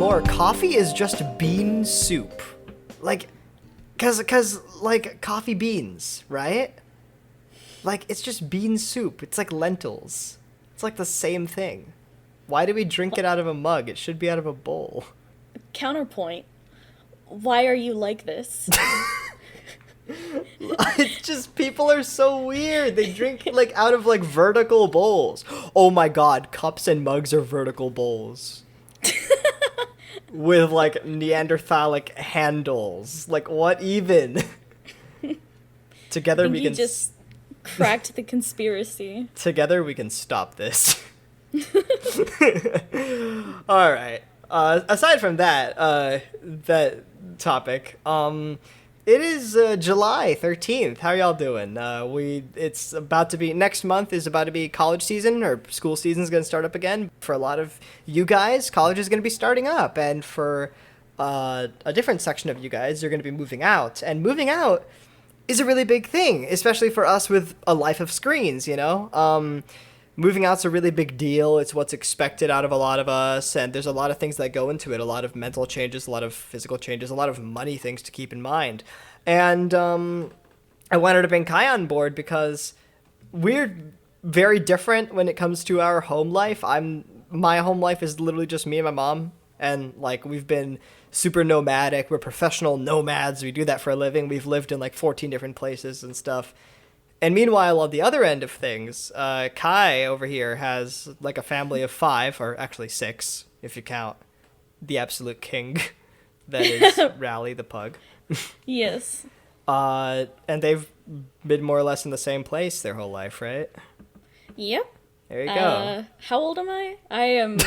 more, coffee is just bean soup. Like, cause like coffee beans, right? Like, it's just bean soup. It's like lentils. It's like the same thing. Why do we drink it out of a mug? It should be out of a bowl. Counterpoint. Why are you like this? It's just, people are so weird. They drink like out of like vertical bowls. Oh my god, cups and mugs are vertical bowls. With like Neanderthalic handles. Like, what even? Together we can just cracked the conspiracy. Together we can stop this. All right. Aside from that topic, it is July 13th. How are y'all doing? It's about to be, next month is about to be college season, or school season is going to start up again. For a lot of you guys, college is going to be starting up, and for a different section of you guys, you're going to be moving out. And moving out is a really big thing, especially for us with a life of screens, you know? Moving out's a really big deal. It's what's expected out of a lot of us, and there's a lot of things that go into it. A lot of mental changes, a lot of physical changes, a lot of money things to keep in mind. And I wanted to bring Kae on board because we're very different when it comes to our home life. My home life is literally just me and my mom, and like we've been super nomadic. We're professional nomads. We do that for a living. We've lived in like 14 different places and stuff. And meanwhile, on the other end of things, Kae over here has like a family of 5, or actually 6, if you count the absolute king that is Rally the pug. Yes. And they've been more or less in the same place their whole life, right? Yep. There you go. How old am I? I am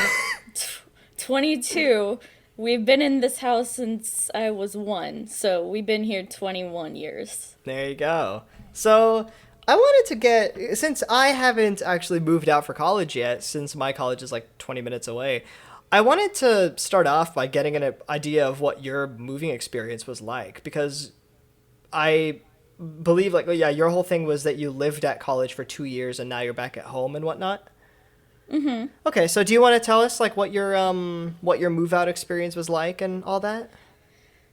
22. We've been in this house since I was 1, so we've been here 21 years. There you go. So I wanted to get, since I haven't actually moved out for college yet, since my college is like 20 minutes away, I wanted to start off by getting an idea of what your moving experience was like, because I believe, like, yeah, your whole thing was that you lived at college for 2 years and now you're back at home and whatnot. Mm-hmm. Okay, so do you want to tell us like what your move out experience was like and all that?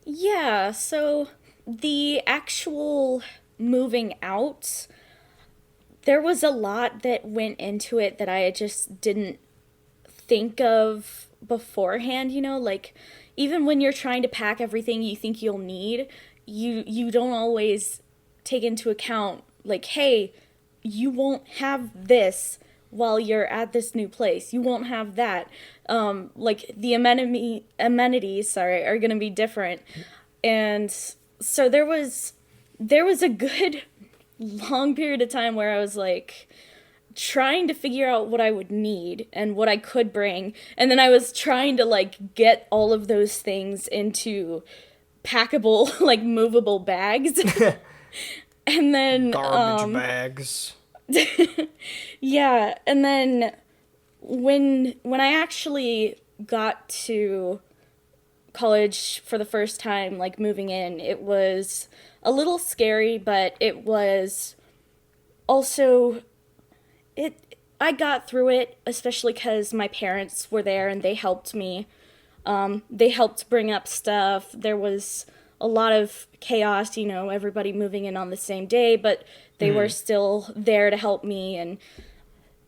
Yeah, so the actual moving out, there was a lot that went into it that I just didn't think of beforehand, you know, like even when you're trying to pack everything you think you'll need, you don't always take into account like, hey, you won't have this while you're at this new place. You won't have that. Like the amenities, are going to be different. And so there was a good long period of time where I was like trying to figure out what I would need and what I could bring. And then I was trying to like get all of those things into packable, like movable bags. And then garbage bags. Yeah, and then when I actually got to college for the first time, like moving in, it was a little scary, but it was also, I got through it, especially because my parents were there and they helped me. They helped bring up stuff. There was a lot of chaos, you know, everybody moving in on the same day, but they were still there to help me, and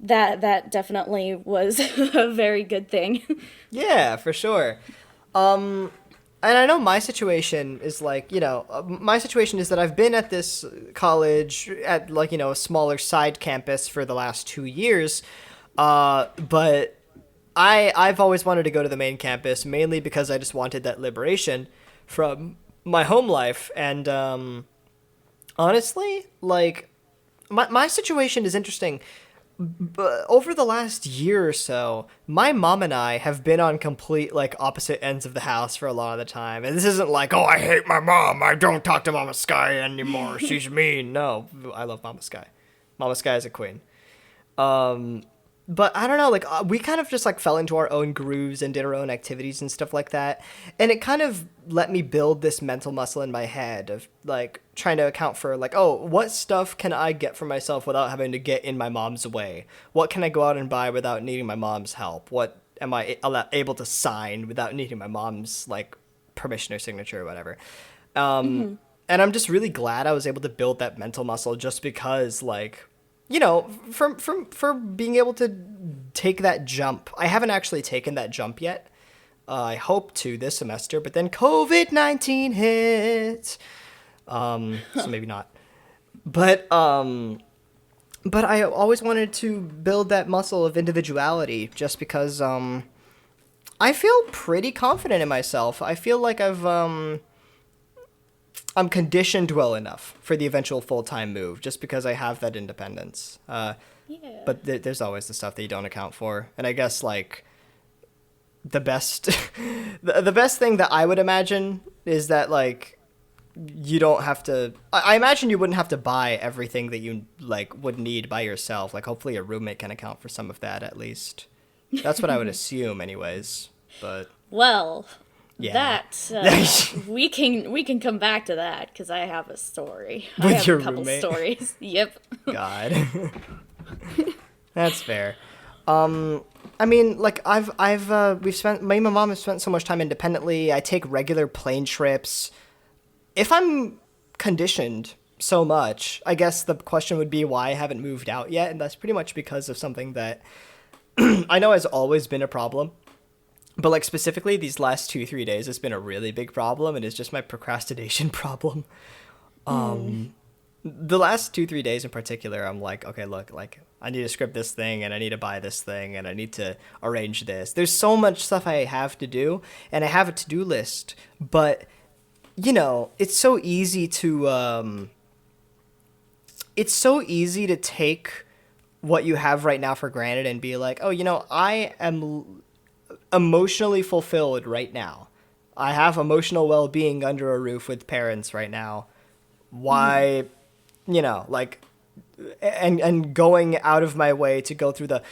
that definitely was a very good thing. Yeah, for sure. And I know my situation is like, you know, my situation is that I've been at this college at like, you know, a smaller side campus for the last 2 years. But I've always wanted to go to the main campus, mainly because I just wanted that liberation from my home life. And honestly, like my situation is interesting. But over the last year or so, my mom and I have been on complete, like, opposite ends of the house for a lot of the time. And this isn't like, oh, I hate my mom, I don't talk to Mama Sky anymore, she's mean. No, I love Mama Sky. Mama Sky is a queen. But I don't know, like, we kind of just, like, fell into our own grooves and did our own activities and stuff like that. And it kind of let me build this mental muscle in my head of, like, trying to account for, like, oh, what stuff can I get for myself without having to get in my mom's way? What can I go out and buy without needing my mom's help? What am I able to sign without needing my mom's like permission or signature or whatever. And I'm just really glad I was able to build that mental muscle just because, like, you know, for being able to take that jump. I haven't actually taken that jump yet. I hope to this semester, but then COVID-19 hit. So maybe not. But I always wanted to build that muscle of individuality just because I feel pretty confident in myself. I feel like I'm conditioned well enough for the eventual full-time move just because I have that independence. Yeah. But there's always the stuff that you don't account for. And I guess like the best the best thing that I would imagine is that like you don't have to I imagine you wouldn't have to buy everything that you like would need by yourself. Like hopefully a roommate can account for some of that at least. That's what I would assume anyways. But Well, yeah. we can come back to that because I have a story. I With have your a couple roommate? stories. Yep. God. That's fair. I mean, like we've spent me and my mom have spent so much time independently. I take regular plane trips. If I'm conditioned so much, I guess the question would be why I haven't moved out yet, and that's pretty much because of something that I know has always been a problem. But like specifically these last 2-3 days has been a really big problem, and it's just my procrastination problem. The last 2-3 days in particular, I'm like, okay, look, like I need to script this thing and I need to buy this thing and I need to arrange this. There's so much stuff I have to do and I have a to-do list, but you know, it's so easy to take what you have right now for granted and be like, oh, you know, I am emotionally fulfilled right now. I have emotional well-being under a roof with parents right now. Why, you know, like, and going out of my way to go through the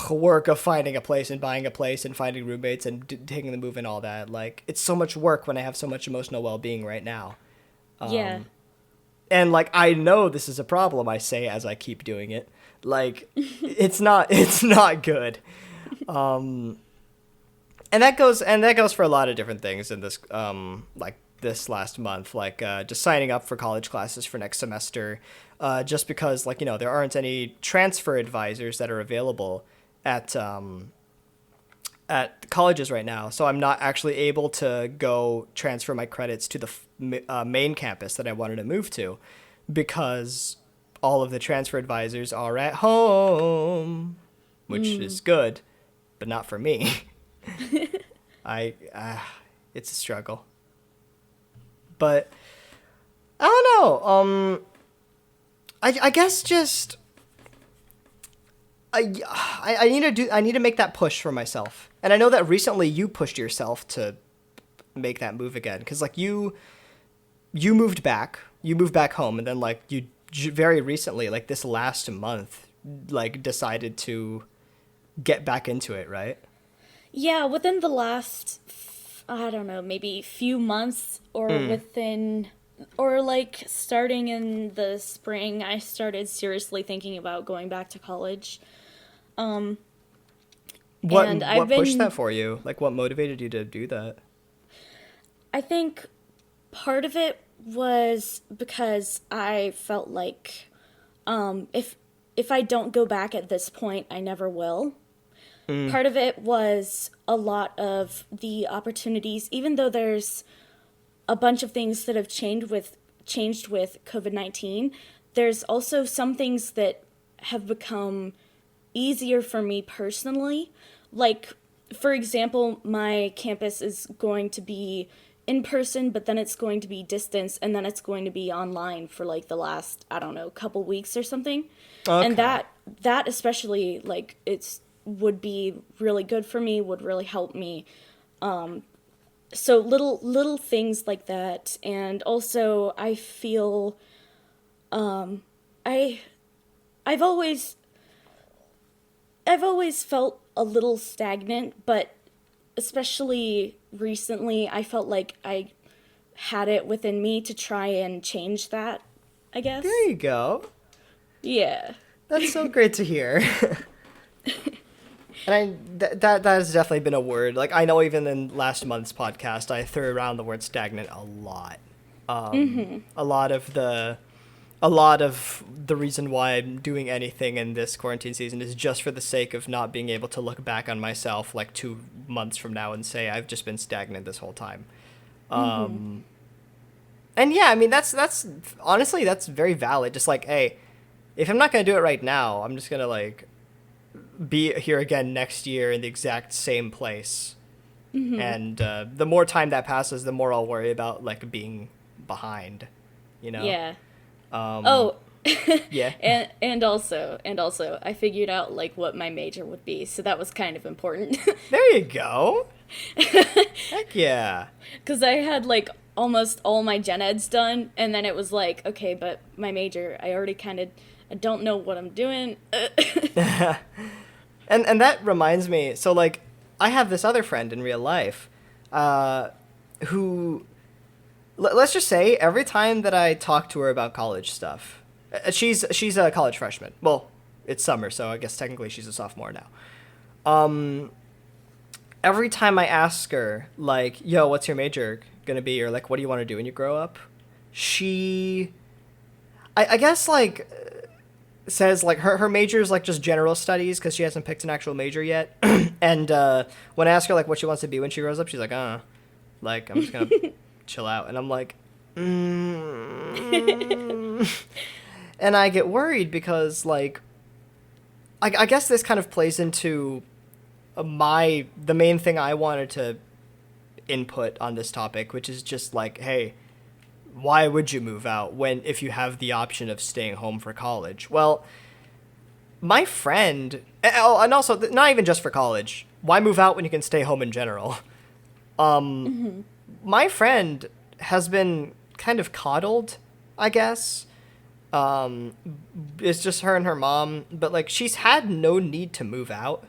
work of finding a place and buying a place and finding roommates and taking the move and all that. Like, it's so much work when I have so much emotional well-being right now. Yeah. And like, I know this is a problem, I say as I keep doing it. Like, it's not good. And that goes for a lot of different things in this, like this last month, like just signing up for college classes for next semester, just because like, you know, there aren't any transfer advisors that are available at colleges right now. So I'm not actually able to go transfer my credits to the main campus that I wanted to move to because all of the transfer advisors are at home, which is good, but not for me. It's a struggle. But I don't know. I guess just I need to make that push for myself. And I know that recently you pushed yourself to make that move again cuz like you moved back home and then like you very recently, like this last month, like decided to get back into it, right? Yeah, within the last, I don't know, maybe few months or like starting in the spring, I started seriously thinking about going back to college. And What pushed that for you? Like what motivated you to do that? I think part of it was because I felt like if I don't go back at this point, I never will. Part of it was a lot of the opportunities, even though there's a bunch of things that have changed with COVID-19, there's also some things that have become easier for me personally. Like, for example, my campus is going to be in person, but then it's going to be distance, and then it's going to be online for like the last, I don't know, couple weeks or something. Okay. And that especially, like, would be really good for me, would really help me. So little things like that. And also I feel I've always felt a little stagnant, but especially recently I felt like I had it within me to try and change that, I guess. There you go. Yeah. That's so great to hear. And that has definitely been a word. Like, I know even in last month's podcast, I threw around the word stagnant a lot. A lot of the reason why I'm doing anything in this quarantine season is just for the sake of not being able to look back on myself like 2 months from now and say I've just been stagnant this whole time. And yeah, I mean, that's honestly, that's very valid. Just like, hey, if I'm not going to do it right now, I'm just going to like be here again next year in the exact same place. And the more time that passes, the more I'll worry about like being behind, you know? Yeah. Um, yeah. And also I figured out like what my major would be, so that was kind of important. There you go. Heck yeah. Because I had like almost all my gen eds done, and then it was like, okay, but my major, I already kind of, I don't know what I'm doing. And that reminds me, so like I have this other friend in real life, who, let's just say, every time that I talk to her about college stuff, she's a college freshman. Well, it's summer, so I guess technically she's a sophomore now. Every time I ask her, like, yo, what's your major gonna be? Or, like, what do you want to do when you grow up? I guess, like, says, like, her major is, like, just general studies because she hasn't picked an actual major yet. And when I ask her, like, what she wants to be when she grows up, she's like, like, I'm just gonna chill out. And I'm like, And I get worried because, like, I guess this kind of plays into the main thing I wanted to input on this topic, which is just like, hey, why would you move out if you have the option of staying home for college? Well, my friend, and also not even just for college, why move out when you can stay home in general? My friend has been kind of coddled, I guess. It's just her and her mom, but like she's had no need to move out.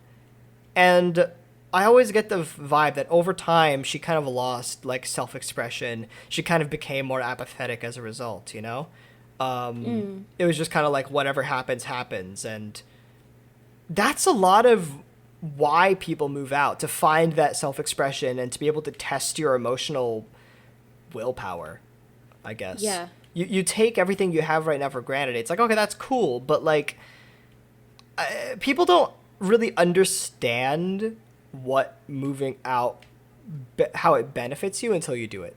And I always get the vibe that over time she kind of lost like self-expression. She kind of became more apathetic as a result, you know? It was just kind of like whatever happens, happens. And that's a lot of why people move out, to find that self-expression and to be able to test your emotional willpower, I guess. Yeah. You take everything you have right now for granted. It's like, okay, that's cool, but like people don't really understand what moving out, how it benefits you until you do it.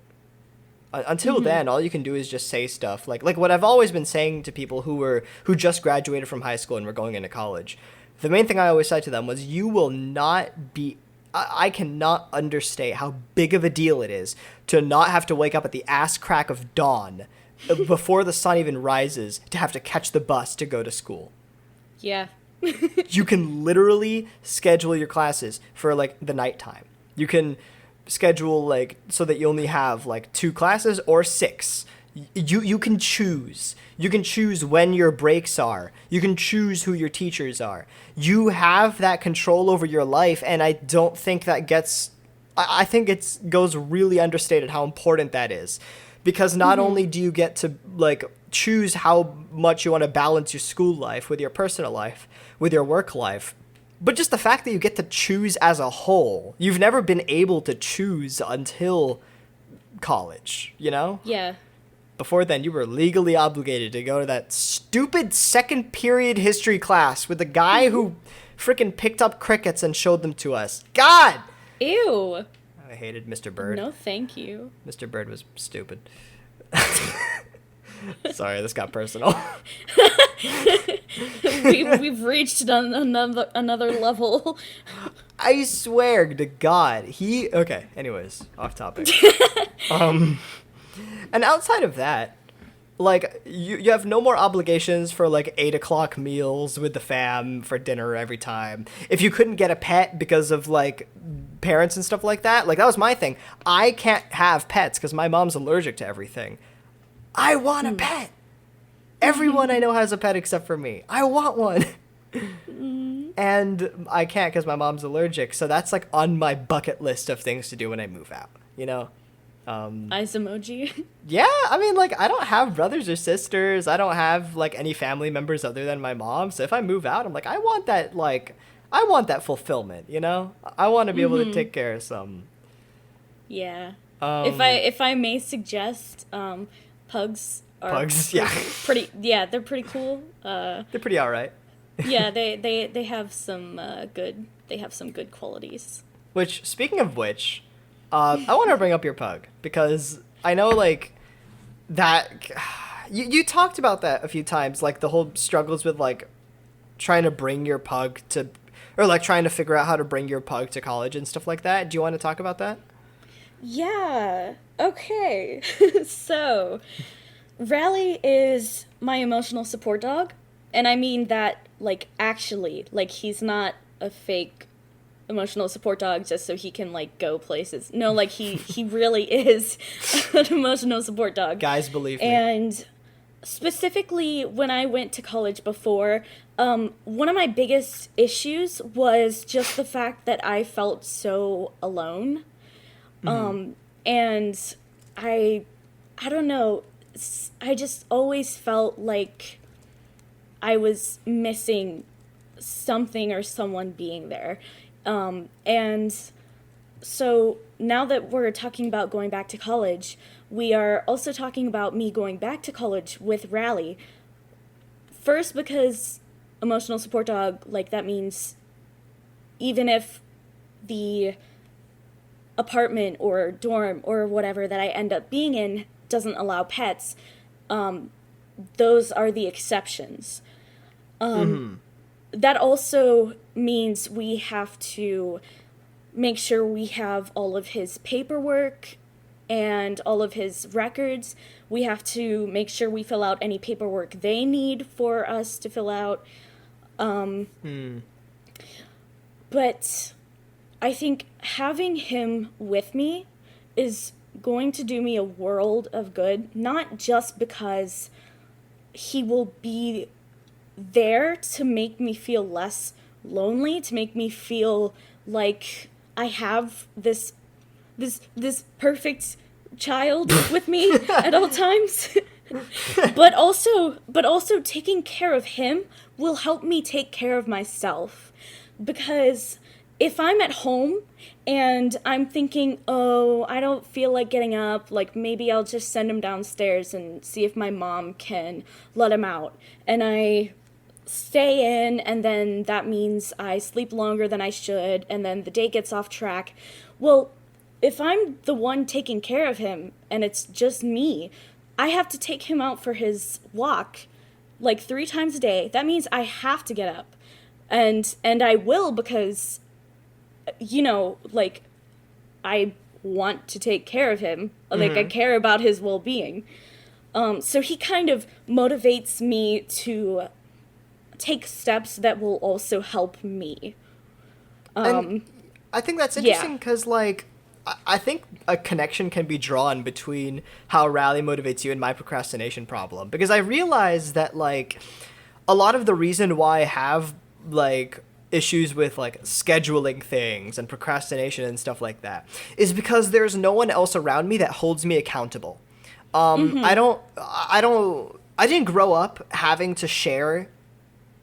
Until then, all you can do is just say stuff like what I've always been saying to people who just graduated from high school and were going into college. The main thing I always said to them was, you will not be, I cannot understate how big of a deal it is to not have to wake up at the ass crack of dawn before the sun even rises to have to catch the bus to go to school. Yeah. You can literally schedule your classes for like the nighttime. You can schedule like so that you only have like 2 classes or 6. You can choose. You can choose when your breaks are. You can choose who your teachers are. You have that control over your life, and I don't think that gets, I think it goes really understated how important that is. Because not only do you get to like choose how much you want to balance your school life with your personal life, with your work life, but just the fact that you get to choose as a whole. You've never been able to choose until college, you know? Yeah. Before then, you were legally obligated to go to that stupid second period history class with the guy who freaking picked up crickets and showed them to us. God! Ew. I hated Mr. Bird. No, thank you. Mr. Bird was stupid. Sorry, this got personal. We've reached another level. I swear to God, okay, anyways, off topic. And outside of that, like, you have no more obligations for, like, 8 o'clock meals with the fam for dinner every time. If you couldn't get a pet because of, like, parents and stuff like that, like, that was my thing. I can't have pets because my mom's allergic to everything. I want a pet. Everyone I know has a pet except for me. I want one. And I can't because my mom's allergic. So that's, like, on my bucket list of things to do when I move out, you know? Eyes emoji. Yeah, I mean, like, I don't have brothers or sisters. I don't have, like, any family members other than my mom. So if I move out, I'm like, I want that, like, I want that fulfillment, you know? I want to be able to take care of some. Yeah. Um, If I may suggest, pugs are Pugs, yeah. pretty yeah, they're pretty cool. They're pretty alright. Yeah, they have some good qualities. Which, speaking of which, I want to bring up your pug because I know, like, that you talked about that a few times, like the whole struggles with like trying to bring your pug to, or like trying to figure out how to bring your pug to college and stuff like that. Do you want to talk about that? Yeah. Okay. So, Rally is my emotional support dog, and I mean that like actually, like he's not a fake emotional support dog just so he can like go places. No, like he really is an emotional support dog. Guys, believe me. And specifically when I went to college before, one of my biggest issues was just the fact that I felt so alone. And I don't know, I just always felt like I was missing something or someone being there. And so now that we're talking about going back to college, we are also talking about me going back to college with Rally. First, because emotional support dog, like that means even if the apartment or dorm or whatever that I end up being in doesn't allow pets, those are the exceptions. That also means we have to make sure we have all of his paperwork and all of his records. We have to make sure we fill out any paperwork they need for us to fill out. But I think having him with me is going to do me a world of good, not just because he will be there to make me feel less lonely, to make me feel like I have this perfect child with me at all times. but also taking care of him will help me take care of myself, because if I'm at home and I'm thinking, oh, I don't feel like getting up, like maybe I'll just send him downstairs and see if my mom can let him out, and I stay in, and then that means I sleep longer than I should, and then the day gets off track. Well, if I'm the one taking care of him and it's just me, I have to take him out for his walk like 3 times a day. That means I have to get up. And I will, because like I want to take care of him. Like I care about his well-being. So he kind of motivates me to take steps that will also help me. And I think that's interesting because, like, I think a connection can be drawn between how Rally motivates you and my procrastination problem. Because I realize that, like, a lot of the reason why I have, like, issues with, like, scheduling things and procrastination and stuff like that is because there's no one else around me that holds me accountable. I didn't grow up having to share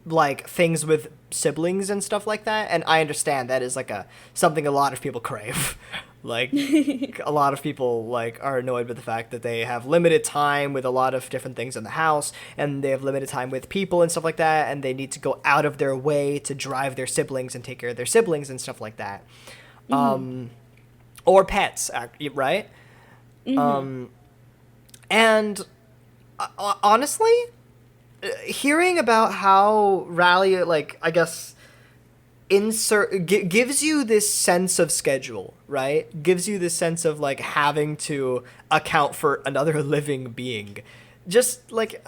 like things with siblings and stuff like that, and I understand that is like something a lot of people crave. Like a lot of people like are annoyed with the fact that they have limited time with a lot of different things in the house, and they have limited time with people and stuff like that, and they need to go out of their way to drive their siblings and take care of their siblings and stuff like that. Or pets, right? And honestly, hearing about how Rally, like, I guess, gives you this sense of schedule, right? Gives you this sense of, like, having to account for another living being. Just, like,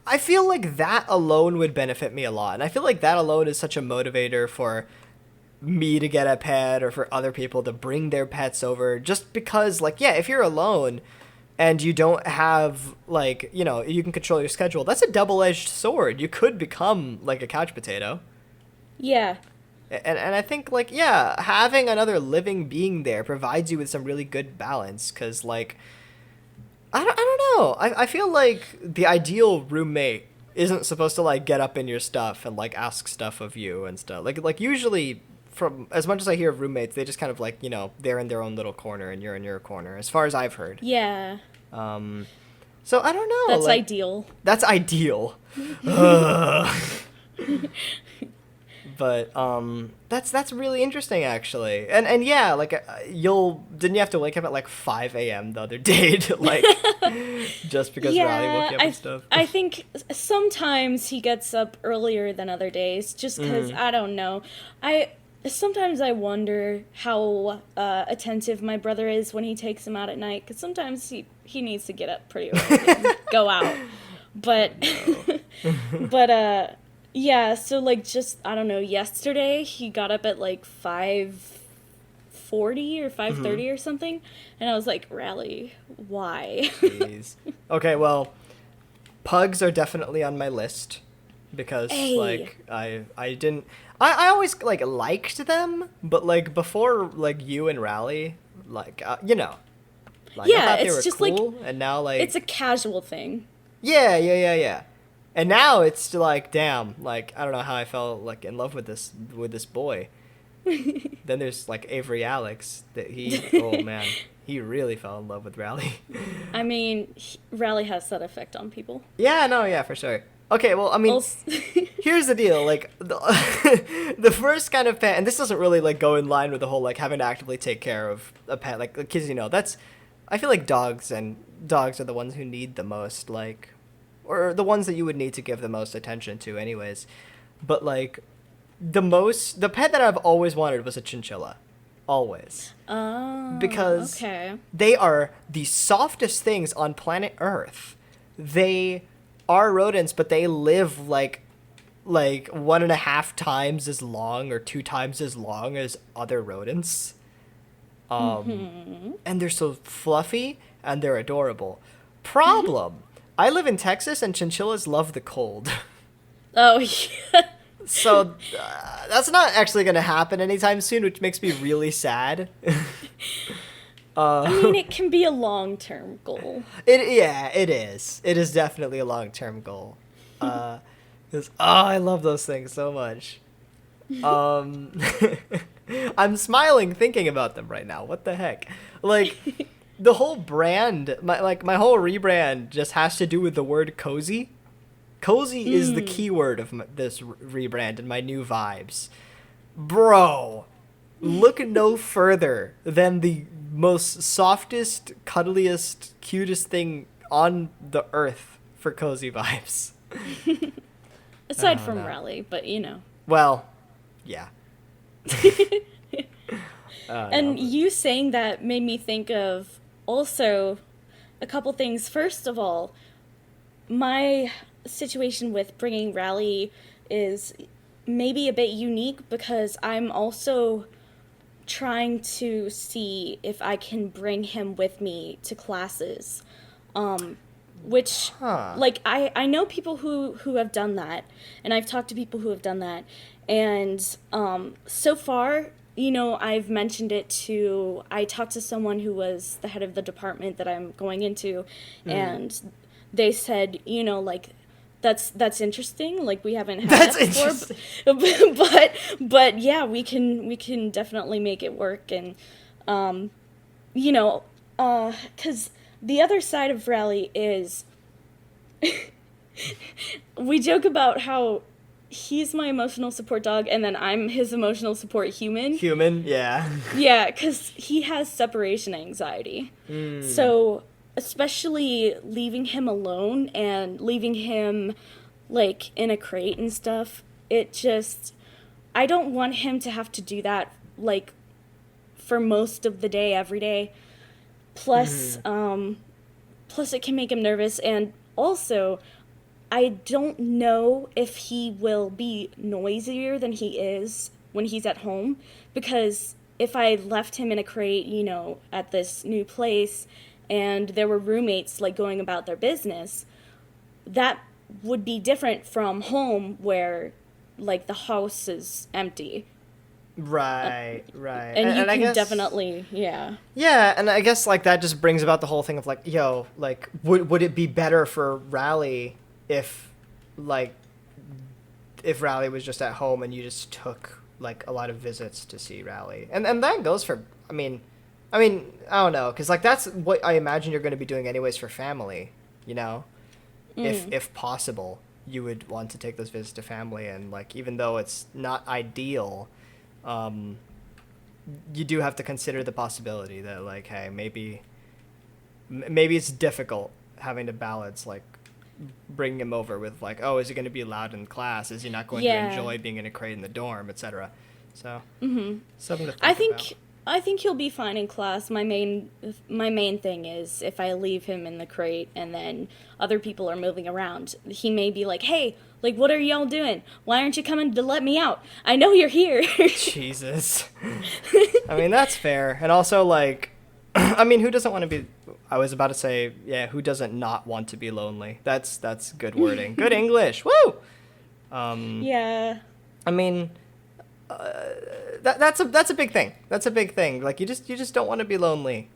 I feel like that alone would benefit me a lot. And I feel like that alone is such a motivator for me to get a pet or for other people to bring their pets over. Just because, like, yeah, if you're alone and you don't have, like, you can control your schedule, that's a double-edged sword. You could become, like, a couch potato. Yeah. And I think, like, yeah, having another living being there provides you with some really good balance, because, like, I don't know. I feel like the ideal roommate isn't supposed to like get up in your stuff and like ask stuff of you and stuff. Like usually, from as much as I hear of roommates, they just kind of like, you know, they're in their own little corner and you're in your corner, as far as I've heard. Yeah. So I don't know. That's like, ideal. That's ideal. But that's really interesting actually. And yeah, like didn't you have to wake up at like 5 a.m. the other day to like just because Riley woke you up and stuff? I think sometimes he gets up earlier than other days just because I don't know. Sometimes I wonder how attentive my brother is when he takes him out at night, because sometimes he needs to get up pretty early and go out. But yeah, so like just, I don't know, yesterday he got up at like 5:40 or 5:30 or something, and I was like, Rally, why? Jeez. Okay, well, pugs are definitely on my list because like I always like liked them, but like before like you and Rally, like you know, like I thought they were just cool, like, and now like it's a casual thing. Yeah. And now it's like, damn, like I don't know how I fell like in love with this boy. Then there's like Avery Alex that oh man, he really fell in love with Rally. I mean, Rally has that effect on people. Yeah, no, yeah, for sure. Okay, well, I mean, here's the deal. Like, the first kind of pet, and this doesn't really, like, go in line with the whole, like, having to actively take care of a pet. Like, kids, you know, I feel like dogs are the ones who need the most, like, or the ones that you would need to give the most attention to anyways. But, like, the pet that I've always wanted was a chinchilla. Always. Oh, because okay. They are the softest things on planet Earth. They are rodents, but they live like 1.5 times as long or 2 times as long as other rodents. And they're so fluffy and they're adorable. Problem: I live in Texas and chinchillas love the cold. Oh, yeah. So that's not actually going to happen anytime soon, which makes me really sad. I mean, it can be a long-term goal. It is. It is definitely a long-term goal. 'Cause, I love those things so much. I'm smiling thinking about them right now. What the heck? Like, the whole brand, my whole rebrand just has to do with the word cozy. Cozy is the keyword of this rebrand and my new vibes. Bro, look no further than the most softest, cuddliest, cutest thing on the earth for cozy vibes. Aside from Rally, but you know. Well, yeah. And you saying that made me think of also a couple things. First of all, my situation with bringing Rally is maybe a bit unique because I'm also trying to see if I can bring him with me to classes, which like I know people who have done that, and I've talked to people who have done that, and so far, you know, I've mentioned it to, I talked to someone who was the head of the department that I'm going into, and they said, you know, like, that's interesting. Like, we haven't had that before, but yeah, we can definitely make it work. And you know, because the other side of Rally is we joke about how he's my emotional support dog, and then I'm his emotional support human. Yeah. Yeah, because he has separation anxiety. So especially leaving him alone and leaving him like in a crate and stuff, I don't want him to have to do that like for most of the day, every day. Plus it can make him nervous, and also I don't know if he will be noisier than he is when he's at home, because if I left him in a crate, you know, at this new place, and there were roommates, like, going about their business, that would be different from home where, like, the house is empty. Right. And you can definitely, yeah. Yeah, and I guess, like, that just brings about the whole thing of, like, yo, like, would it be better for Rally if like if Rally was just at home and you just took like a lot of visits to see Rally, and that goes for, I don't know, because like that's what I imagine you're going to be doing anyways for family, you know, if possible, you would want to take those visits to family, and like even though it's not ideal, you do have to consider the possibility that like, hey, maybe it's difficult having to balance like bring him over with like, oh, is he going to be loud in class? Is he not going to enjoy being in a crate in the dorm, etc. So something to think about. I think he'll be fine in class. My main thing is if I leave him in the crate and then other people are moving around, he may be like, hey, like, what are y'all doing? Why aren't you coming to let me out? I know you're here. Jesus. I mean, that's fair. And also, like, I mean, who doesn't want to be... I was about to say, yeah, who doesn't not want to be lonely? That's good wording. Good English. Woo! Yeah. I mean, that's a big thing. That's a big thing. Like, you just don't want to be lonely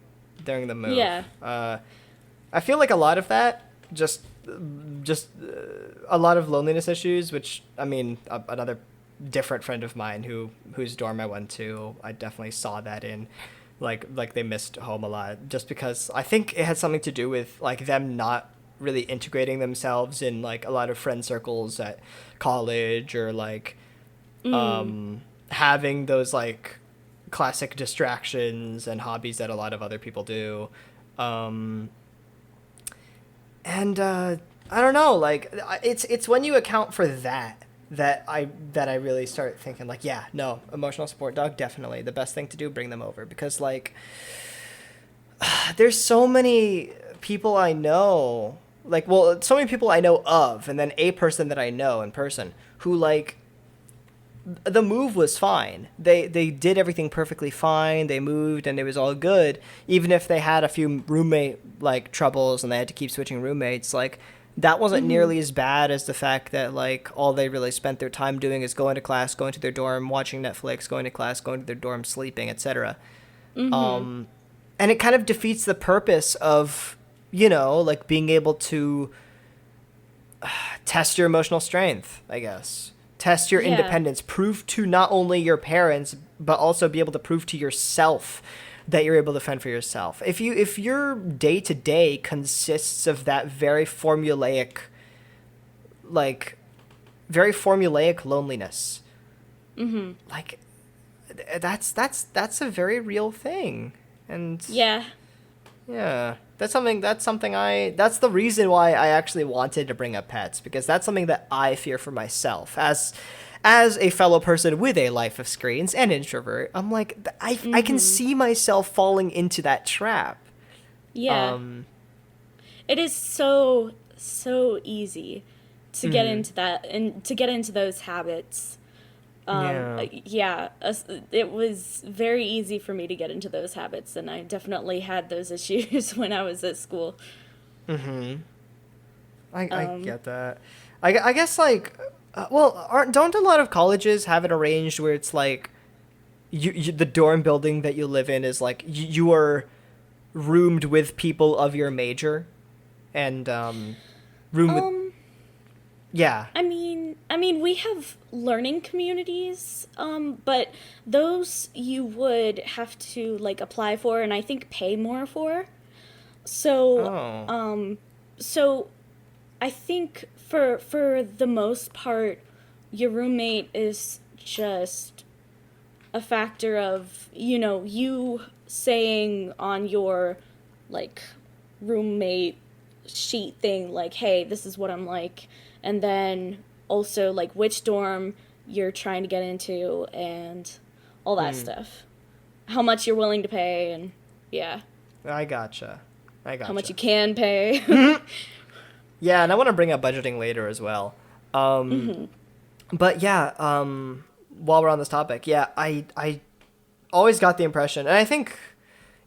during the move. Yeah. I feel like a lot of that, just a lot of loneliness issues, which, I mean, another different friend of mine whose dorm I went to, I definitely saw that in. Like they missed home a lot, just because I think it had something to do with like them not really integrating themselves in like a lot of friend circles at college, or like having those like classic distractions and hobbies that a lot of other people do. And I don't know, like it's when you account for that I really start thinking like, yeah, no, emotional support dog, definitely the best thing to do, bring them over, because like there's so many people I know, like, well, so many people I know of, and then a person that I know in person who like the move was fine. They did everything perfectly fine. They moved and it was all good, even if they had a few roommate like troubles and they had to keep switching roommates. Like, that wasn't nearly as bad as the fact that like all they really spent their time doing is going to class, going to their dorm, watching Netflix, going to class, going to their dorm, sleeping, etc. And it kind of defeats the purpose of, you know, like being able to test your emotional strength, I guess. Test your independence, prove to not only your parents, but also be able to prove to yourself that you're able to fend for yourself. If your day to day consists of that very formulaic loneliness, like that's a very real thing, and yeah, that's the reason why I actually wanted to bring up pets, because that's something that I fear for myself as a fellow person with a life of screens and introvert. I'm like, I can see myself falling into that trap. Yeah. It is so easy to get into that and to get into those habits. It was very easy for me to get into those habits, and I definitely had those issues when I was at school. I get that. I guess like, don't a lot of colleges have it arranged where it's like, you the dorm building that you live in is like you are roomed with people of your major, and yeah. I mean, we have learning communities, but those you would have to like apply for, and I think pay more for. So, so I think for the most part, your roommate is just a factor of, you know, you saying on your like roommate sheet thing like, hey, this is what I'm like, and then also like which dorm you're trying to get into and all that stuff, how much you're willing to pay, and I gotcha. How much you can pay. Yeah, and I want to bring up budgeting later as well. But yeah, while we're on this topic, yeah, I always got the impression, and I think,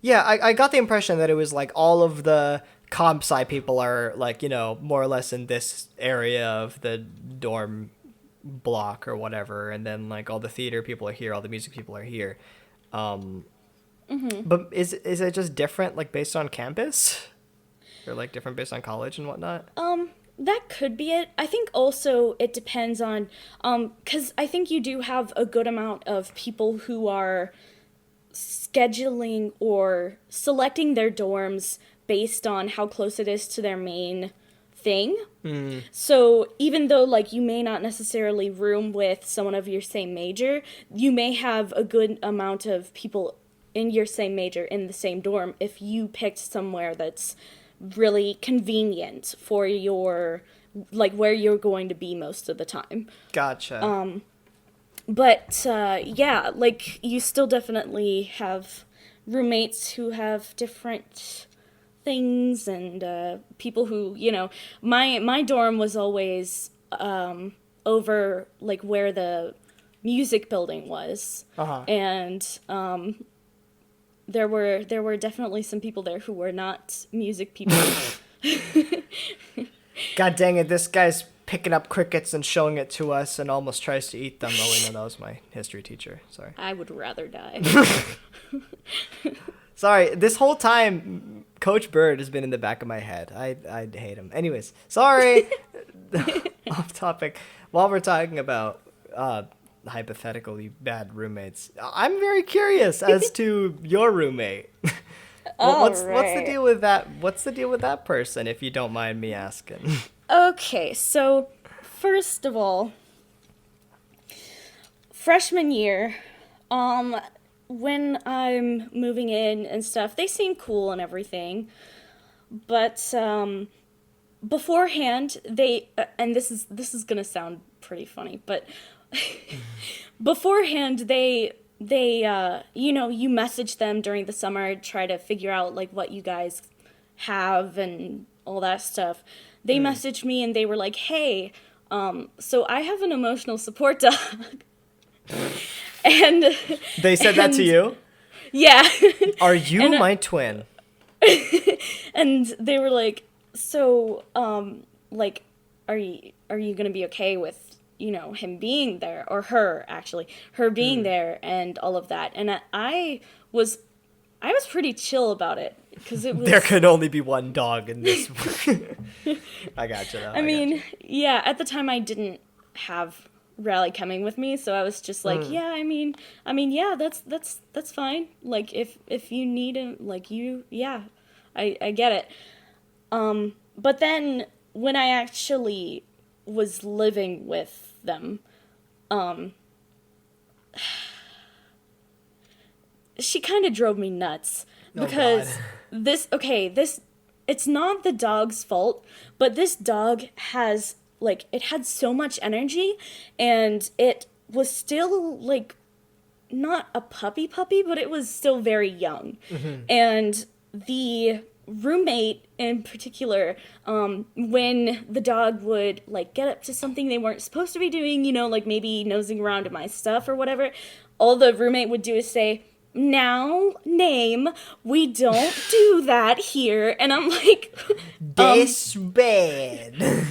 yeah, I got the impression that it was like all of the comp sci people are like, you know, more or less in this area of the dorm block or whatever, and then like all the theater people are here, all the music people are here. But is it just different like based on campus? Or like different based on college and whatnot? that could be it. I think also it depends on, because I think you do have a good amount of people who are scheduling or selecting their dorms based on how close it is to their main thing. So even though like you may not necessarily room with someone of your same major, you may have a good amount of people in your same major in the same dorm if you picked somewhere that's really convenient for your, like, where you're going to be most of the time. Gotcha. But yeah, like, you still definitely have roommates who have different things, and people who, you know, my dorm was always over like where the music building was. And there were definitely some people there who were not music people. God dang it, this guy's picking up crickets and showing it to us and almost tries to eat them. Oh, wait, no, that was my history teacher. Sorry. I would rather die. Sorry, this whole time, Coach Bird has been in the back of my head. I hate him. Anyways, sorry. Off topic. While we're talking about hypothetically bad roommates, I'm very curious as to your roommate. What's the deal with that? What's the deal with that person, if you don't mind me asking? Okay, so first of all, freshman year, when I'm moving in and stuff, they seem cool and everything, but beforehand they and this is gonna sound pretty funny, but beforehand they you know, you message them during the summer, try to figure out like what you guys have and all that stuff. They messaged me and they were like, hey, so I have an emotional support dog. And they said that to you? Yeah. Are you my twin? And they were like, so like, are you gonna be okay with, you know, him being there, or her being there and all of that? And I was pretty chill about it, because it was, there could only be one dog in this. I gotcha though. I mean, yeah, at the time I didn't have Rally coming with me, so I was just like, yeah, I mean, yeah, that's fine. Like, if you need him, like, I get it. But then when I actually was living with them, she kind of drove me nuts, because this it's not the dog's fault, but this dog has, like, it had so much energy, and it was still, like, not a puppy, but it was still very young. And the roommate in particular, when the dog would, like, get up to something they weren't supposed to be doing, you know, like maybe nosing around at my stuff or whatever, all the roommate would do is say, now, name, we don't do that here. And I'm like, this bad.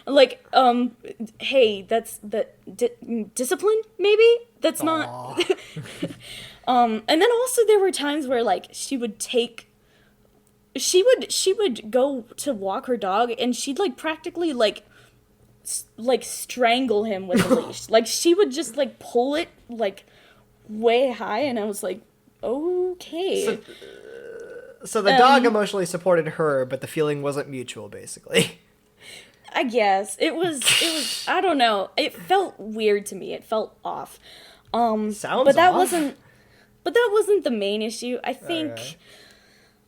Like, hey, that's the discipline, maybe? That's not. And then also there were times where, like, she would go to walk her dog, and she'd, like, practically, like strangle him with a leash. Like, she would just, like, pull it, like, way high, and I was like, okay. So the dog emotionally supported her, but the feeling wasn't mutual, basically. I guess it was I don't know, it felt weird to me, it felt off. Sounds but that off. wasn't the main issue. I think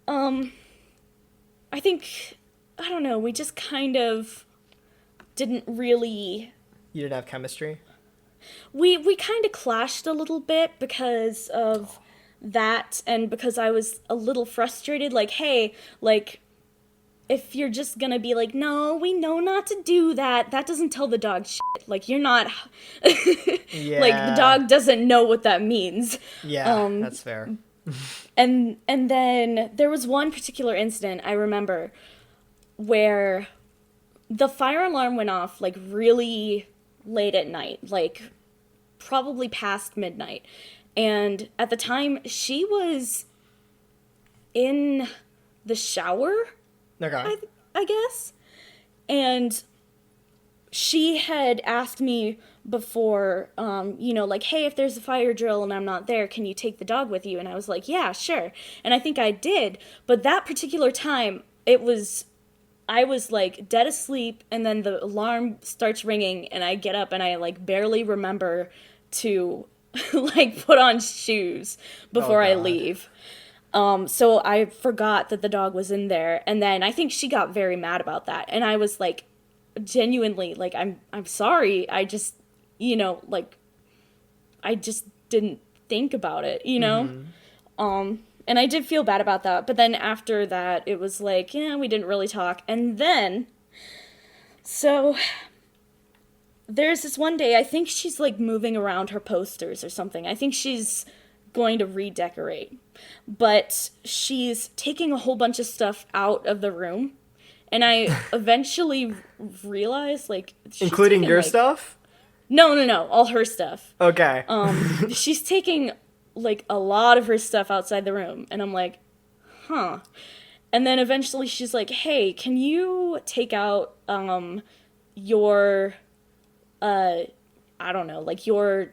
I don't know, we just kind of didn't really, you didn't have chemistry? we kind of clashed a little bit because of that, and because I was a little frustrated, like, hey, like, if you're just gonna be like, no, we know not to do that, that doesn't tell the dog shit. Like, you're not, Yeah. like, the dog doesn't know what that means. Yeah, that's fair. And then there was one particular incident I remember where the fire alarm went off, like, really late at night, like, probably past midnight. And at the time, she was in the shower, Okay. I guess. And she had asked me before, like, hey, if there's a fire drill and I'm not there, can you take the dog with you? And I was like, yeah, sure. And I think I did. But that particular time, I was like dead asleep, and then the alarm starts ringing, and I get up and I like barely remember to like put on shoes before I leave. So I forgot that the dog was in there, and then I think she got very mad about that, and I was like, genuinely, like, I'm sorry. I just, like, I just didn't think about it, and I did feel bad about that. But then after that, it was like, yeah, we didn't really talk. And then, so there's this one day, I think she's like moving around her posters or something. I think she's going to redecorate, but she's taking a whole bunch of stuff out of the room. And I eventually realized, like... Including your stuff? No, all her stuff. Okay. She's taking, like, a lot of her stuff outside the room. And I'm like, huh. And then eventually she's like, hey, can you take out, your, I don't know, like, your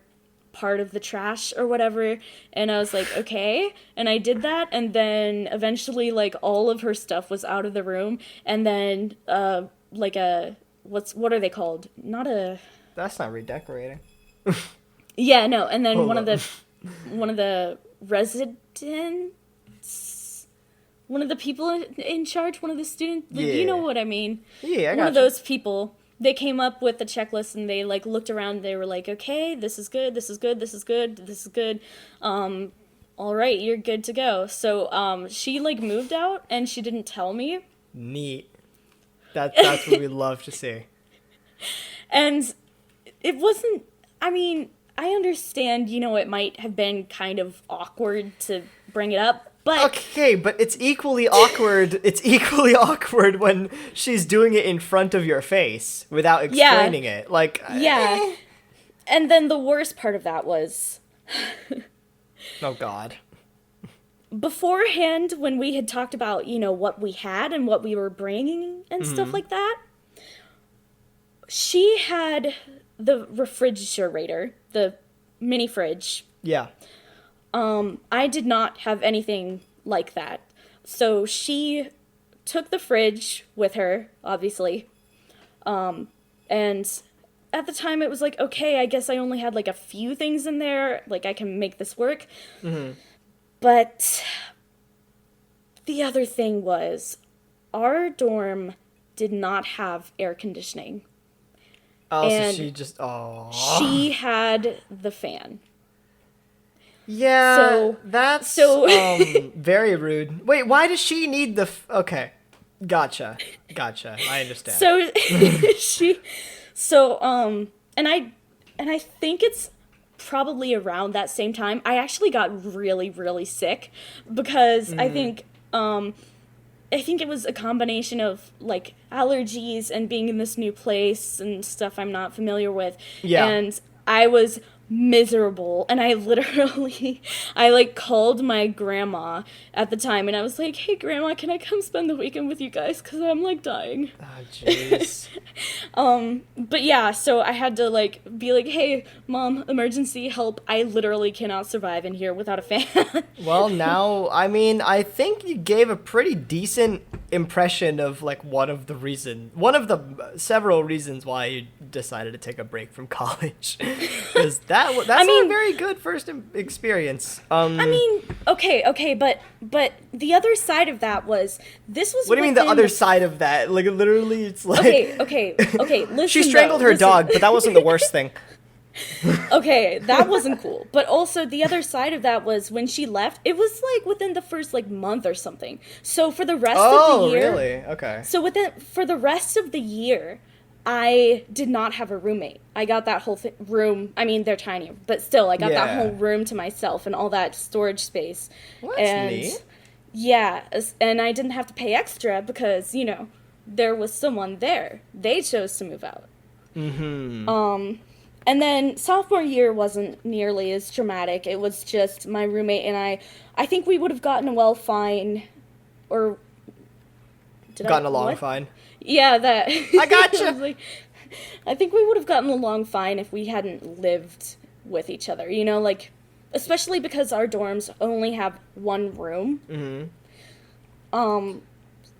part of the trash or whatever. And I was like, okay. And I did that, and then eventually, like, all of her stuff was out of the room. And then like what are they called? That's not redecorating. Yeah, no. And then one of the residents, one of the people in charge, one of the students, like, you know what I mean. Yeah, I got one of those people, they came up with the checklist, and they like looked around. They were like, okay, this is good, this is good, this is good, this is good. All right, you're good to go. So she like moved out, and she didn't tell me. Neat. That's what we love to see. And it wasn't, I mean, I understand, it might have been kind of awkward to bring it up. But okay, but it's equally awkward. It's equally awkward when she's doing it in front of your face without explaining it. Like, yeah. And then the worst part of that was, oh God. Beforehand, when we had talked about, what we had and what we were bringing and stuff like that, she had the refrigerator, the mini fridge. Yeah. I did not have anything like that. So she took the fridge with her, obviously. And at the time it was like, okay, I guess I only had like a few things in there. Like, I can make this work. Mm-hmm. But the other thing was, our dorm did not have air conditioning. Oh, and so she just, she had the fan. Yeah, that's very rude. Wait, why does she need the... Okay, gotcha. I understand. So and I think it's probably around that same time I actually got really, really sick, because I think it was a combination of like allergies and being in this new place and stuff I'm not familiar with. Yeah. And I was miserable, and I like called my grandma at the time, and I was like, hey grandma, can I come spend the weekend with you guys, because I'm like dying. Oh jeez. But yeah, so I had to like be like, hey mom, emergency help, I literally cannot survive in here without a fan. Well, now, I mean, I think you gave a pretty decent impression of like one of the several reasons why you decided to take a break from college. Because that's a very good first experience. I mean, okay, but the other side of that was, this was... What do you mean the other side of that? Like, literally, it's like... Okay, listen. She strangled her dog, but that wasn't the worst thing. Okay, that wasn't cool. But also, the other side of that was, when she left, it was like within the first like month or something. So for the rest of the year... Oh, really? Okay. So for the rest of the year, I did not have a roommate. I got that whole room. I mean, they're tiny, but still, I got that whole room to myself and all that storage space. Well, that's neat. Yeah, and I didn't have to pay extra because, there was someone there. They chose to move out. Mm-hmm. And then sophomore year wasn't nearly as dramatic. It was just my roommate and I. I think we would have gotten along fine. Yeah, that. I gotcha. I was like, I think we would have gotten along fine if we hadn't lived with each other, you know, like, especially because our dorms only have one room.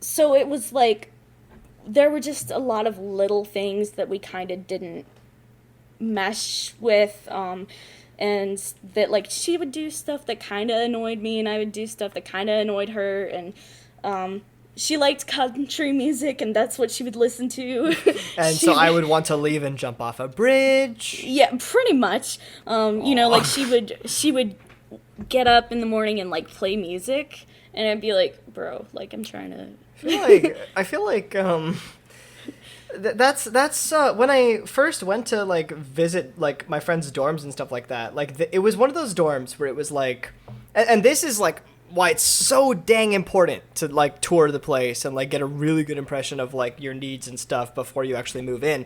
So it was like, there were just a lot of little things that we kind of didn't mesh with, and that, like, she would do stuff that kind of annoyed me, and I would do stuff that kind of annoyed her, and, she liked country music, and that's what she would listen to. And so I would want to leave and jump off a bridge. Yeah, pretty much. You know, like, she would get up in the morning and, like, play music, and I'd be like, bro, like, I'm trying to... I feel like that's when I first went to, like, visit, like, my friends' dorms and stuff like that. Like, it was one of those dorms where it was like, and this is like why it's so dang important to, like, tour the place and, like, get a really good impression of, like, your needs and stuff before you actually move in.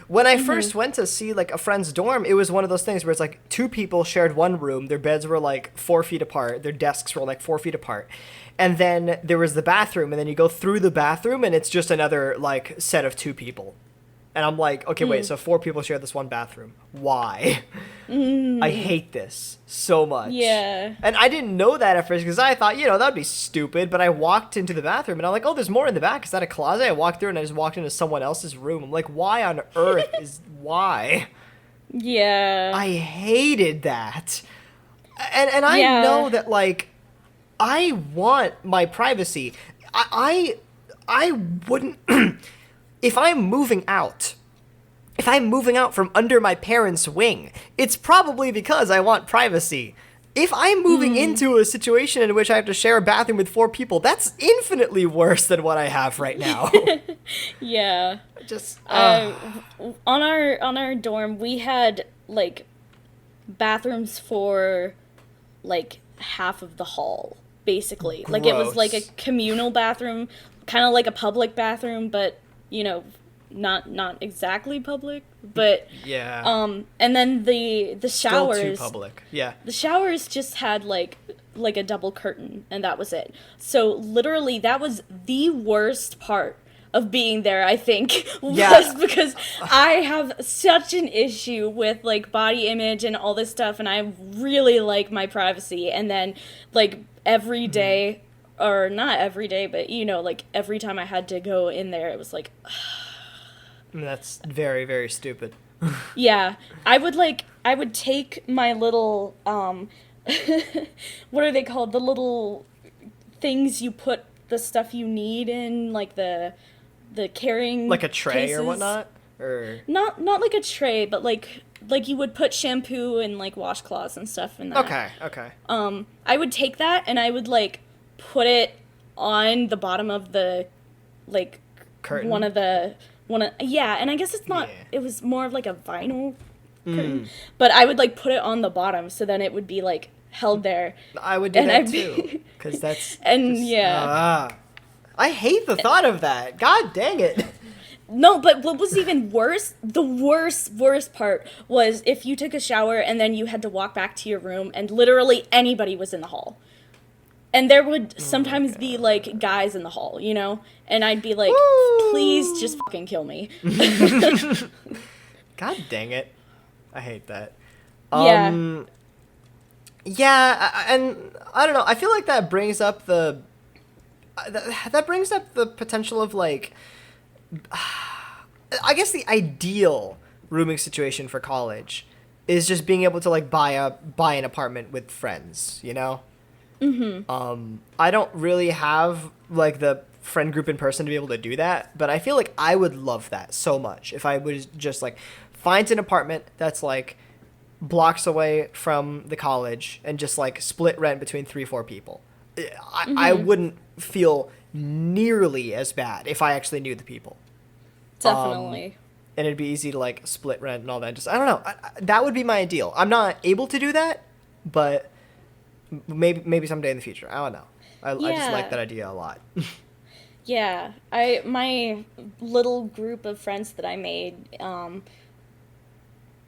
When I first went to see, like, a friend's dorm, it was one of those things where it's like 2 people shared one room, their beds were like 4 feet apart, their desks were like 4 feet apart, and then there was the bathroom, and then you go through the bathroom and it's just another, like, set of 2 people. And I'm like, okay, wait, so 4 people share this one bathroom. Why? I hate this so much. Yeah. And I didn't know that at first because I thought, you know, that would be stupid. But I walked into the bathroom and I'm like, oh, there's more in the back. Is that a closet? I walked through and I just walked into someone else's room. I'm like, why on earth why? Yeah. I hated that. And I know that, like, I want my privacy. I wouldn't... If I'm moving out from under my parents' wing, it's probably because I want privacy. If I'm moving into a situation in which I have to share a bathroom with 4 people, that's infinitely worse than what I have right now. Yeah. Just on our dorm, we had, like, bathrooms for, like, half of the hall, basically. Gross. Like, it was like a communal bathroom, kind of like a public bathroom, but, you know, not exactly public, but yeah. And then the showers, still too public. Yeah. The showers just had like a double curtain, and that was it. So literally, that was the worst part of being there, I think, was because I have such an issue with, like, body image and all this stuff, and I really like my privacy. And then, like, every day, or not every day, but, you know, like, every time I had to go in there, it was like... That's very, very stupid. Yeah. I would take my little, what are they called? The little things you put the stuff you need in, like, the carrying like a tray cases. Or whatnot? Or Not like a tray, but like you would put shampoo and, like, washcloths and stuff in that. Okay. I would take that and I would, like, put it on the bottom of the, like, curtain. Yeah, and I guess it's not. Yeah. It was more of like a vinyl curtain, but I would, like, put it on the bottom so then it would be, like, held there. I would do that too, because that's and just, I hate the thought of that. God dang it. No, but what was even worse, the worst part was if you took a shower and then you had to walk back to your room and literally anybody was in the hall. And there would sometimes be, like, guys in the hall, you know? And I'd be like, please just fucking kill me. God dang it. I hate that. Yeah. Yeah, and I don't know. I feel like that brings up the potential of, like, I guess the ideal rooming situation for college is just being able to, like, buy an apartment with friends, you know? I don't really have, like, the friend group in person to be able to do that, but I feel like I would love that so much if I was just, like, find an apartment that's, like, blocks away from the college and just, like, split rent between 3-4 people. I wouldn't feel nearly as bad if I actually knew the people. Definitely. And it'd be easy to, like, split rent and all that. Just, I don't know. That would be my ideal. I'm not able to do that, but maybe someday in the future. I don't know. I just like that idea a lot. Yeah. My little group of friends that I made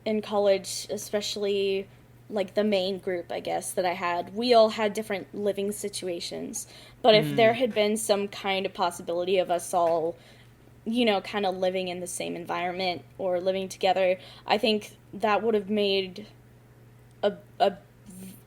in college, especially, like, the main group, I guess, that I had, we all had different living situations. But if there had been some kind of possibility of us all kind of living in the same environment or living together, I think that would have made a, a,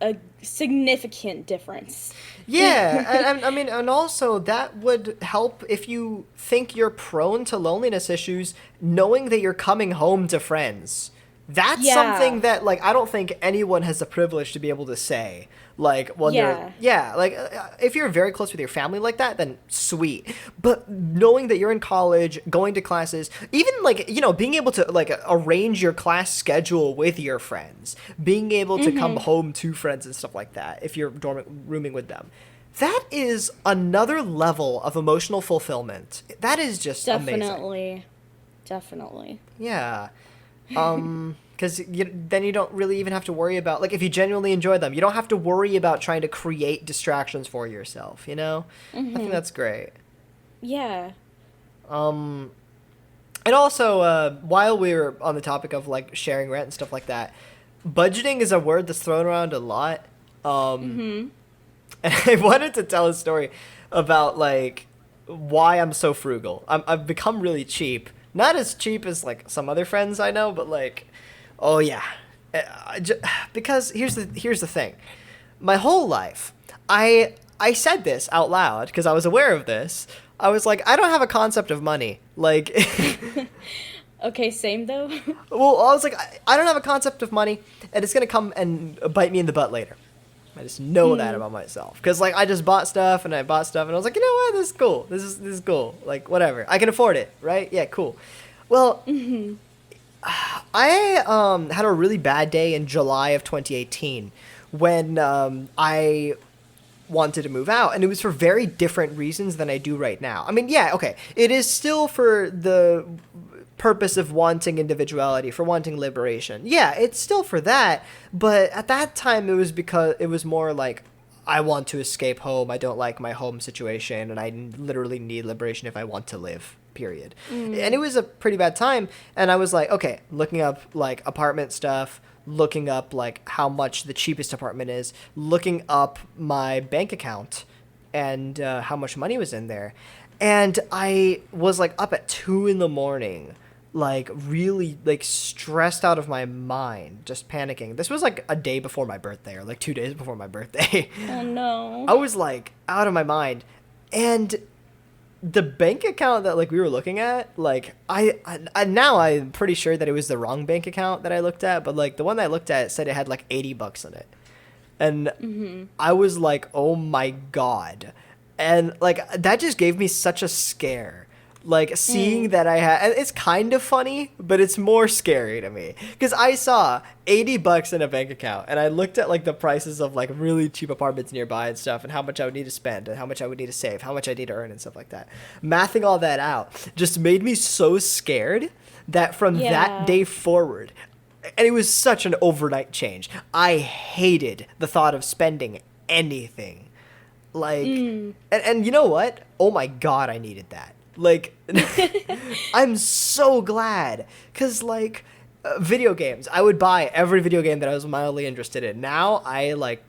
a significant difference. Yeah, I mean, and also that would help if you think you're prone to loneliness issues, knowing that you're coming home to friends. That's something Yeah. that, like, I don't think anyone has the privilege to be able to say. Like, when they're, yeah, like, if you're very close with your family like that, then sweet. But knowing that you're in college, going to classes, even, like, being able to, like, arrange your class schedule with your friends, being able to come home to friends and stuff like that, if you're rooming with them. That is another level of emotional fulfillment. That is just amazing. Definitely. Yeah. Because then you don't really even have to worry about, like, if you genuinely enjoy them, you don't have to worry about trying to create distractions for yourself, I think that's great. Yeah. And also, while we were on the topic of, like, sharing rent and stuff like that, budgeting is a word that's thrown around a lot. And I wanted to tell a story about, like, why I'm so frugal. I've become really cheap. Not as cheap as, like, some other friends I know, but, like, oh yeah. Because here's the thing. My whole life, I said this out loud because I was aware of this. I was like, I don't have a concept of money. Like, Okay, same though. well, I was like, I don't have a concept of money, and it's gonna come and bite me in the butt later. I just know that about myself. Because, like, I just bought stuff, and I was like, you know what, this is cool. This is cool. Like, whatever. I can afford it, right? Yeah, cool. Well, I had a really bad day in July of 2018 when I wanted to move out, and it was for very different reasons than I do right now. I mean, yeah, okay. It is still for the purpose of wanting individuality, for wanting liberation. Yeah, it's still for that, but at that time it was because it was more like, I want to escape home. I don't like my home situation, and I literally need liberation if I want to live, period. And it was a pretty bad time, and I was like, okay, looking up, like, apartment stuff, looking up, like, how much the cheapest apartment is, looking up my bank account and how much money was in there. And I was, like, up at 2 a.m, like, really, like, stressed out of my mind, just panicking. This was, like, a day before my birthday, or, like, 2 days before my birthday. Oh no. I was, like, out of my mind. And the bank account that, like, we were looking at, like, I now I'm pretty sure that it was the wrong bank account that I looked at, but, like, the one that I looked at said it had, like, $80 in it. And I was like, oh my God. And, like, that just gave me such a scare. Like, seeing that I had, and it's kind of funny, but it's more scary to me. Because I saw $80 in a bank account, and I looked at, like, the prices of, like, really cheap apartments nearby and stuff, and how much I would need to spend, and how much I would need to save, how much I need to earn, and stuff like that. Mathing all that out just made me so scared that from that day forward, and it was such an overnight change, I hated the thought of spending anything. Like, and you know what? Oh my God, I needed that. Like, I'm so glad. Because, like, video games. I would buy every video game that I was mildly interested in. Now, I, like,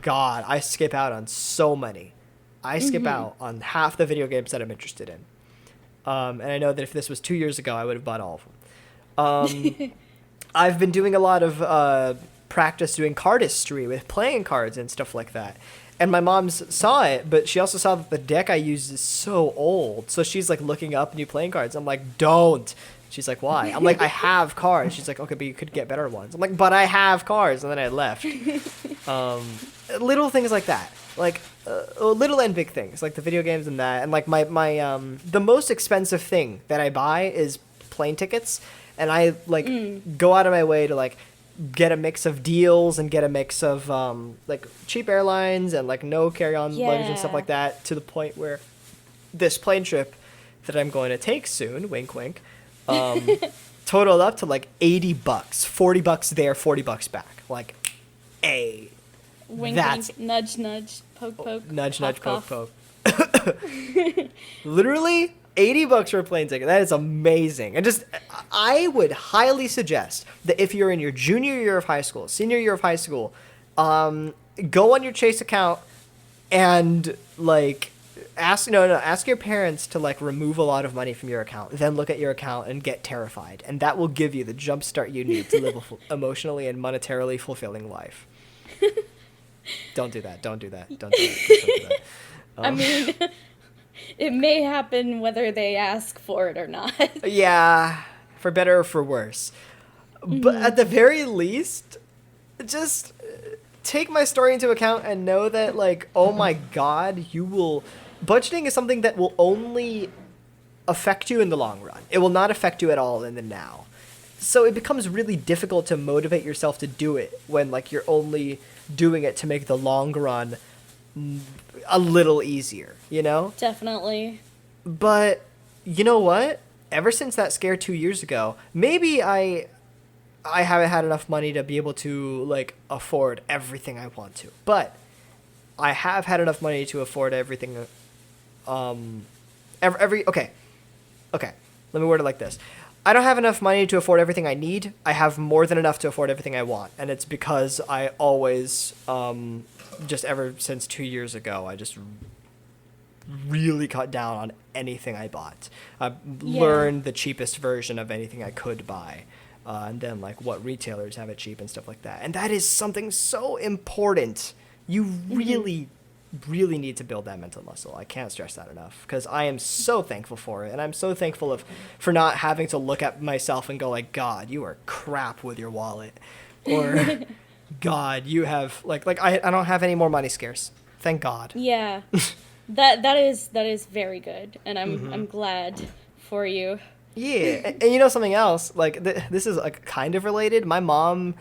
God, I skip out on so many. I skip out on half the video games that I'm interested in. And I know that if this was 2 years ago, I would have bought all of them. I've been doing a lot of practice doing cardistry with playing cards and stuff like that. And my mom saw it, but she also saw that the deck I used is so old. So she's, like, looking up new playing cards. I'm like, don't. She's like, why? I'm like, I have cards. She's like, okay, but you could get better ones. I'm like, but I have cards. And then I left. Little things like that. Like, little and big things. Like the video games and that. And, like, my the most expensive thing that I buy is plane tickets. And I, like, go out of my way to, like, get a mix of deals and get a mix of like cheap airlines and, like, no carry-on luggage and stuff like that, to the point where this plane trip that I'm going to take soon, wink wink, totaled up to, like, $80, $40 there, $40 back. Like, Wink wink, nudge nudge, poke poke, nudge nudge, cough, poke poke. Literally $80 for a plane ticket. That is amazing. And just, I would highly suggest that if you're in your junior year of high school, senior year of high school, go on your Chase account and, like, ask your parents to like remove a lot of money from your account, then look at your account and get terrified, and that will give you the jump start you need to live a emotionally and monetarily fulfilling life. Don't do that. Don't do that. Don't do that. Don't do that. I mean, it may happen whether they ask for it or not. Yeah, for better or for worse. But at the very least, just take my story into account and know that, like, oh my God, budgeting is something that will only affect you in the long run. It will not affect you at all in the now. So it becomes really difficult to motivate yourself to do it when, like, you're only doing it to make the long run a little easier, you know? Definitely. But you know what? Ever since that scare 2 years ago, maybe I haven't had enough money to be able to like afford everything I want to. But I have had enough money to afford everything. Okay. Let me word it like this. I don't have enough money to afford everything I need. I have more than enough to afford everything I want. And it's because I always, just ever since 2 years ago, I just really cut down on anything I bought. I learned the cheapest version of anything I could buy. And then like what retailers have it cheap and stuff like that. And that is something so important. You really need to build that mental muscle. I can't stress that enough because I am so thankful for it. And I'm so thankful for not having to look at myself and go like, God, you are crap with your wallet. Or God, you have like I don't have any more money scares. Thank God. Yeah. That is very good. And I'm glad for you. Yeah. And you know something else? Like this is like kind of related. My mom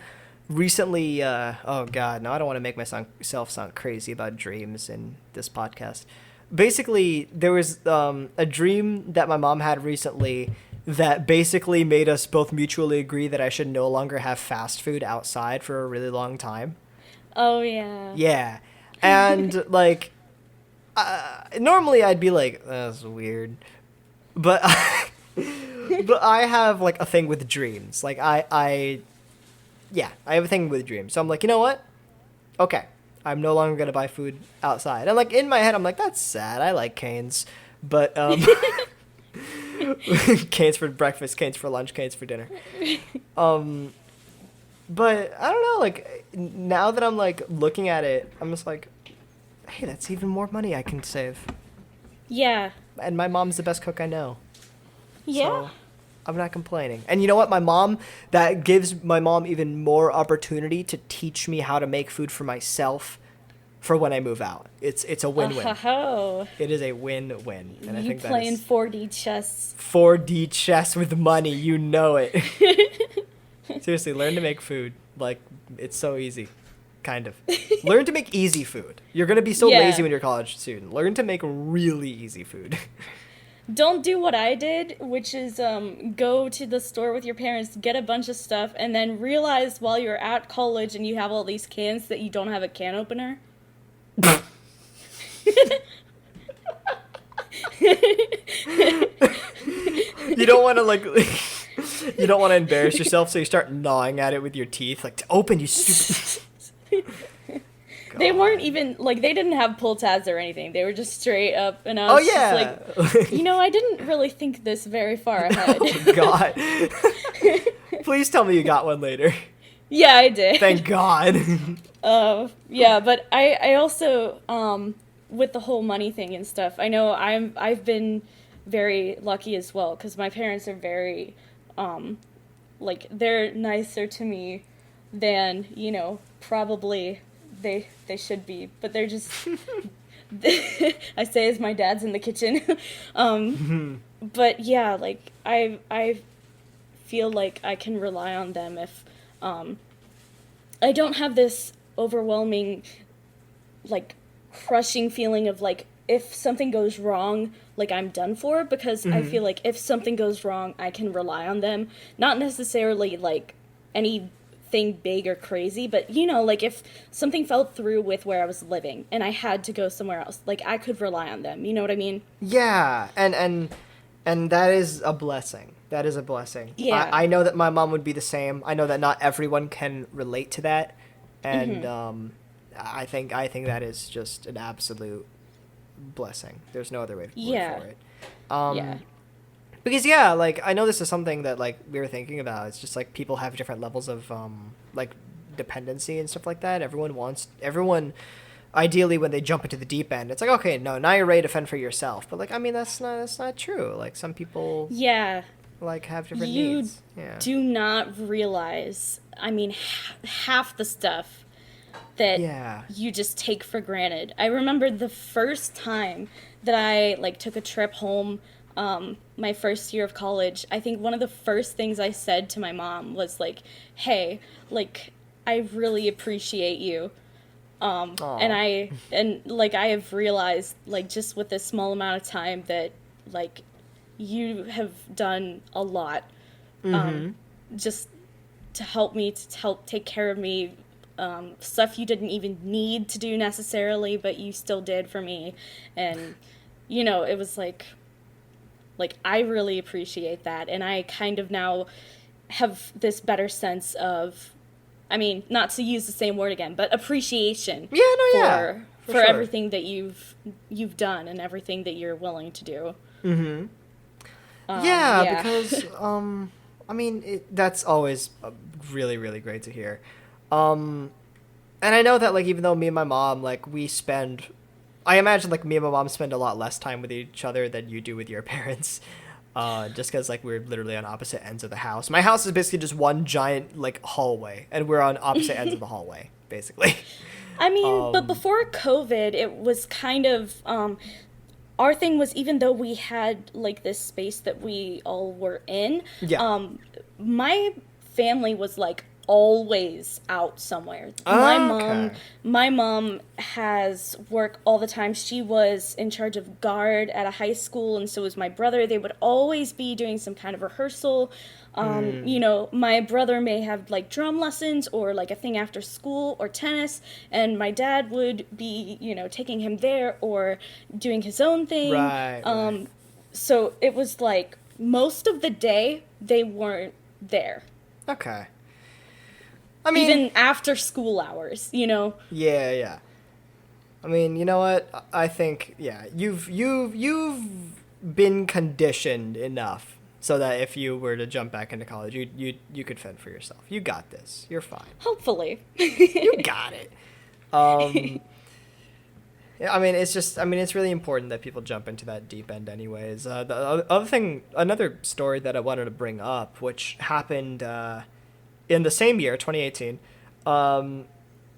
recently, oh God, no, I don't want to make myself sound crazy about dreams in this podcast. Basically, there was a dream that my mom had recently that basically made us both mutually agree that I should no longer have fast food outside for a really long time. Oh, yeah. Yeah. And, like, normally I'd be like, that's weird. But but I have, like, a thing with dreams. Like, I have a thing with dreams. So I'm like, you know what? Okay. I'm no longer going to buy food outside. And, like, in my head, I'm like, that's sad. I like Cane's. But, Cane's for breakfast, Cane's for lunch, Cane's for dinner. But, I don't know, like, now that I'm, like, looking at it, I'm just like, hey, that's even more money I can save. Yeah. And my mom's the best cook I know. Yeah. So I'm not complaining. And you know what? That gives my mom even more opportunity to teach me how to make food for myself for when I move out. It's a win-win. It is a win-win. And I think playing 4D chess. 4D chess with money, you know it. Seriously, learn to make food. Like, it's so easy. Kind of. Learn to make easy food. You're going to be so lazy when you're a college student. Learn to make really easy food. Don't do what I did, which is go to the store with your parents, get a bunch of stuff, and then realize while you're at college and you have all these cans that you don't have a can opener. You don't want to, like... You don't want to embarrass yourself, so you start gnawing at it with your teeth. Like, to open, you stupid... They weren't even, like, they didn't have pull tabs or anything. They were just straight up, and I was just like, I didn't really think this very far ahead. Oh, God. Please tell me you got one later. Yeah, I did. Thank God. Yeah, but I also, with the whole money thing and stuff, I know I've been very lucky as well, because my parents are very, like, they're nicer to me than, probably they should be, but they're just I say as my dad's in the kitchen. But yeah, like I feel like I can rely on them if I don't have this overwhelming, like, crushing feeling of, like, if something goes wrong, like, I'm done for, because I feel like if something goes wrong, I can rely on them. Not necessarily, like, anything big or crazy, but, like, if something fell through with where I was living and I had to go somewhere else, like, I could rely on them. You know what I mean? Yeah, and that is a blessing. That is a blessing. Yeah. I know that my mom would be the same. I know that not everyone can relate to that, and I think that is just an absolute blessing. There's no other way Yeah. for it. Yeah. Because yeah, like I know this is something that like we were thinking about. It's just like people have different levels of like dependency and stuff like that. Everyone ideally when they jump into the deep end, it's like, okay, no, now you're ready to fend for yourself. But like, I mean, that's not true. Like some people Yeah. like have different You needs. Yeah. do not realize, I mean, half the stuff that Yeah. you just take for granted. I remember the first time that I like took a trip home, my first year of college. I think one of the first things I said to my mom was like, "Hey, like I really appreciate you." Aw. And like I have realized like just with this small amount of time that like you have done a lot, just to help me, to help take care of me, stuff you didn't even need to do necessarily, but you still did for me. And it was like I really appreciate that, and I kind of now have this better sense of, I mean, not to use the same word again, but appreciation Yeah, no, yeah. for sure. everything that you've done and everything that you're willing to do. Yeah, yeah. because I mean, that's always really, really great to hear. And I know that like even though me and my mom like I imagine like me and my mom spend a lot less time with each other than you do with your parents. Just because like we're literally on opposite ends of the house. My house is basically just one giant like hallway, and we're on opposite ends of the hallway, basically. I mean, but before COVID, it was kind of our thing was, even though we had like this space that we all were in, Yeah. my family was like always out somewhere. Okay. My mom has work all the time. She was in charge of guard at a high school, and so was my brother. They would always be doing some kind of rehearsal. My brother may have like drum lessons or like a thing after school or tennis, and my dad would be, taking him there or doing his own thing. Right. So it was like most of the day they weren't there. Okay. I mean, Even after school hours. yeah. I mean, you know what? I think yeah, you've been conditioned enough so that if you were to jump back into college, you could fend for yourself. You got this. You're fine. Hopefully. You got it. Yeah, I mean, it's really important that people jump into that deep end anyways. Another story that I wanted to bring up, which happened in the same year, 2018,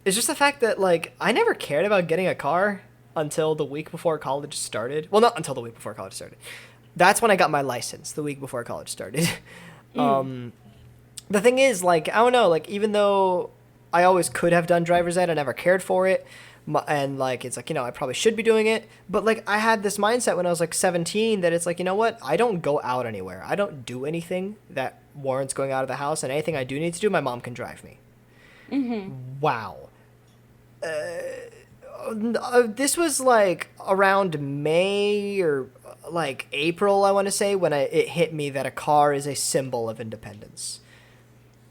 is just the fact that, like, I never cared about getting a car until the week before college started. Well, not until the week before college started. That's when I got my license, the week before college started. The thing is, like, I don't know, like, even though I always could have done driver's ed, I never cared for it. And, like, it's like, I probably should be doing it. But, like, I had this mindset when I was, like, 17 that it's like, you know what? I don't go out anywhere. I don't do anything that warrants going out of the house. And anything I do need to do, my mom can drive me. Wow. This was, like, around May or, like, April, I want to say, when it hit me that a car is a symbol of independence.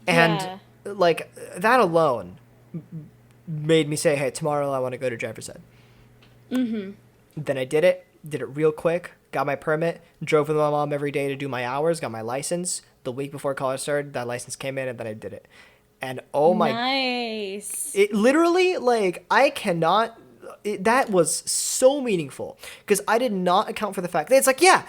And, Yeah. like, that alone made me say, hey, tomorrow I want to go to driver's ed. Then I did it real quick, got my permit, drove with my mom every day to do my hours, got my license. The week before college started, that license came in, and then I did it. And oh my, Nice. it literally, like, that was so meaningful because I did not account for the fact that it's like, yeah,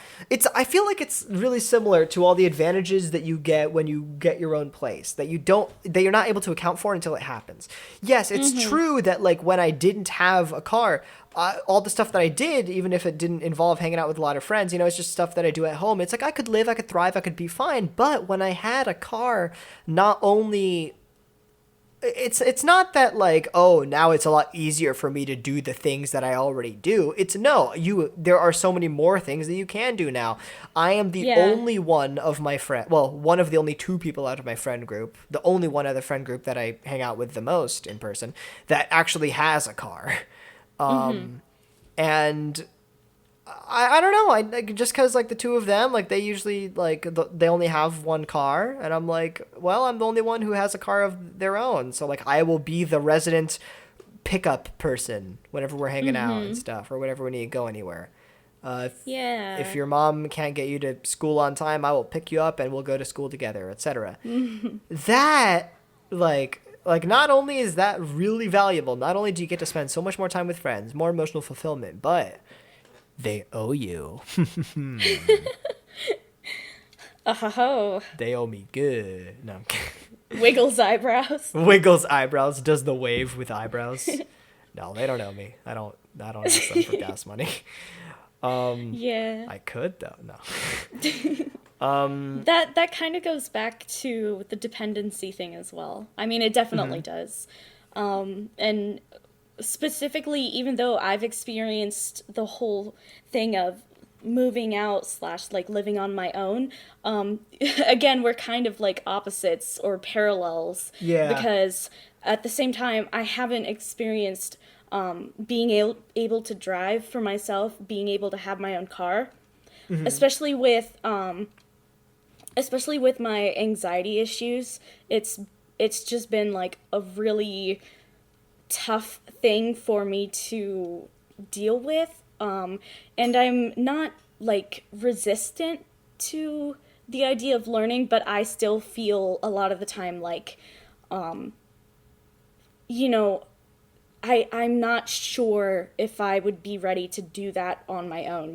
I feel like it's really similar to all the advantages that you get when you get your own place that you're not able to account for until it happens. Yes, it's true that, like, when I didn't have a car, all the stuff that I did, even if it didn't involve hanging out with a lot of friends, it's just stuff that I do at home. It's like I could live, I could thrive, I could be fine. But when I had a car, not only it's not that, like, oh, now it's a lot easier for me to do the things that I already do. It's no, there are so many more things that you can do now. I am the only one of my one of the only two people out of my friend group, the only one other friend group that I hang out with the most in person that actually has a car. And I don't know. Just because, like, the two of them, like, they usually, like, they only have one car. And I'm like, well, I'm the only one who has a car of their own. So, like, I will be the resident pickup person whenever we're hanging out and stuff, or whenever we need to go anywhere. If your mom can't get you to school on time, I will pick you up and we'll go to school together, etc. That, like not only is that really valuable, not only do you get to spend so much more time with friends, more emotional fulfillment, but they owe you. Oh. They owe me good. No, I'm kidding. Wiggles eyebrows. Wiggles eyebrows. Does the wave with eyebrows. No, they don't owe me. I don't ask them for gas money. Yeah. I could though. No. That kind of goes back to the dependency thing as well. I mean, it definitely does. And specifically, even though I've experienced the whole thing of moving out / like living on my own, again, we're kind of like opposites or parallels. Yeah. Because at the same time, I haven't experienced being able to drive for myself, being able to have my own car, especially with my anxiety issues. It's just been like a really tough thing for me to deal with. And I'm not like resistant to the idea of learning, but I still feel a lot of the time like, I'm not sure if I would be ready to do that on my own,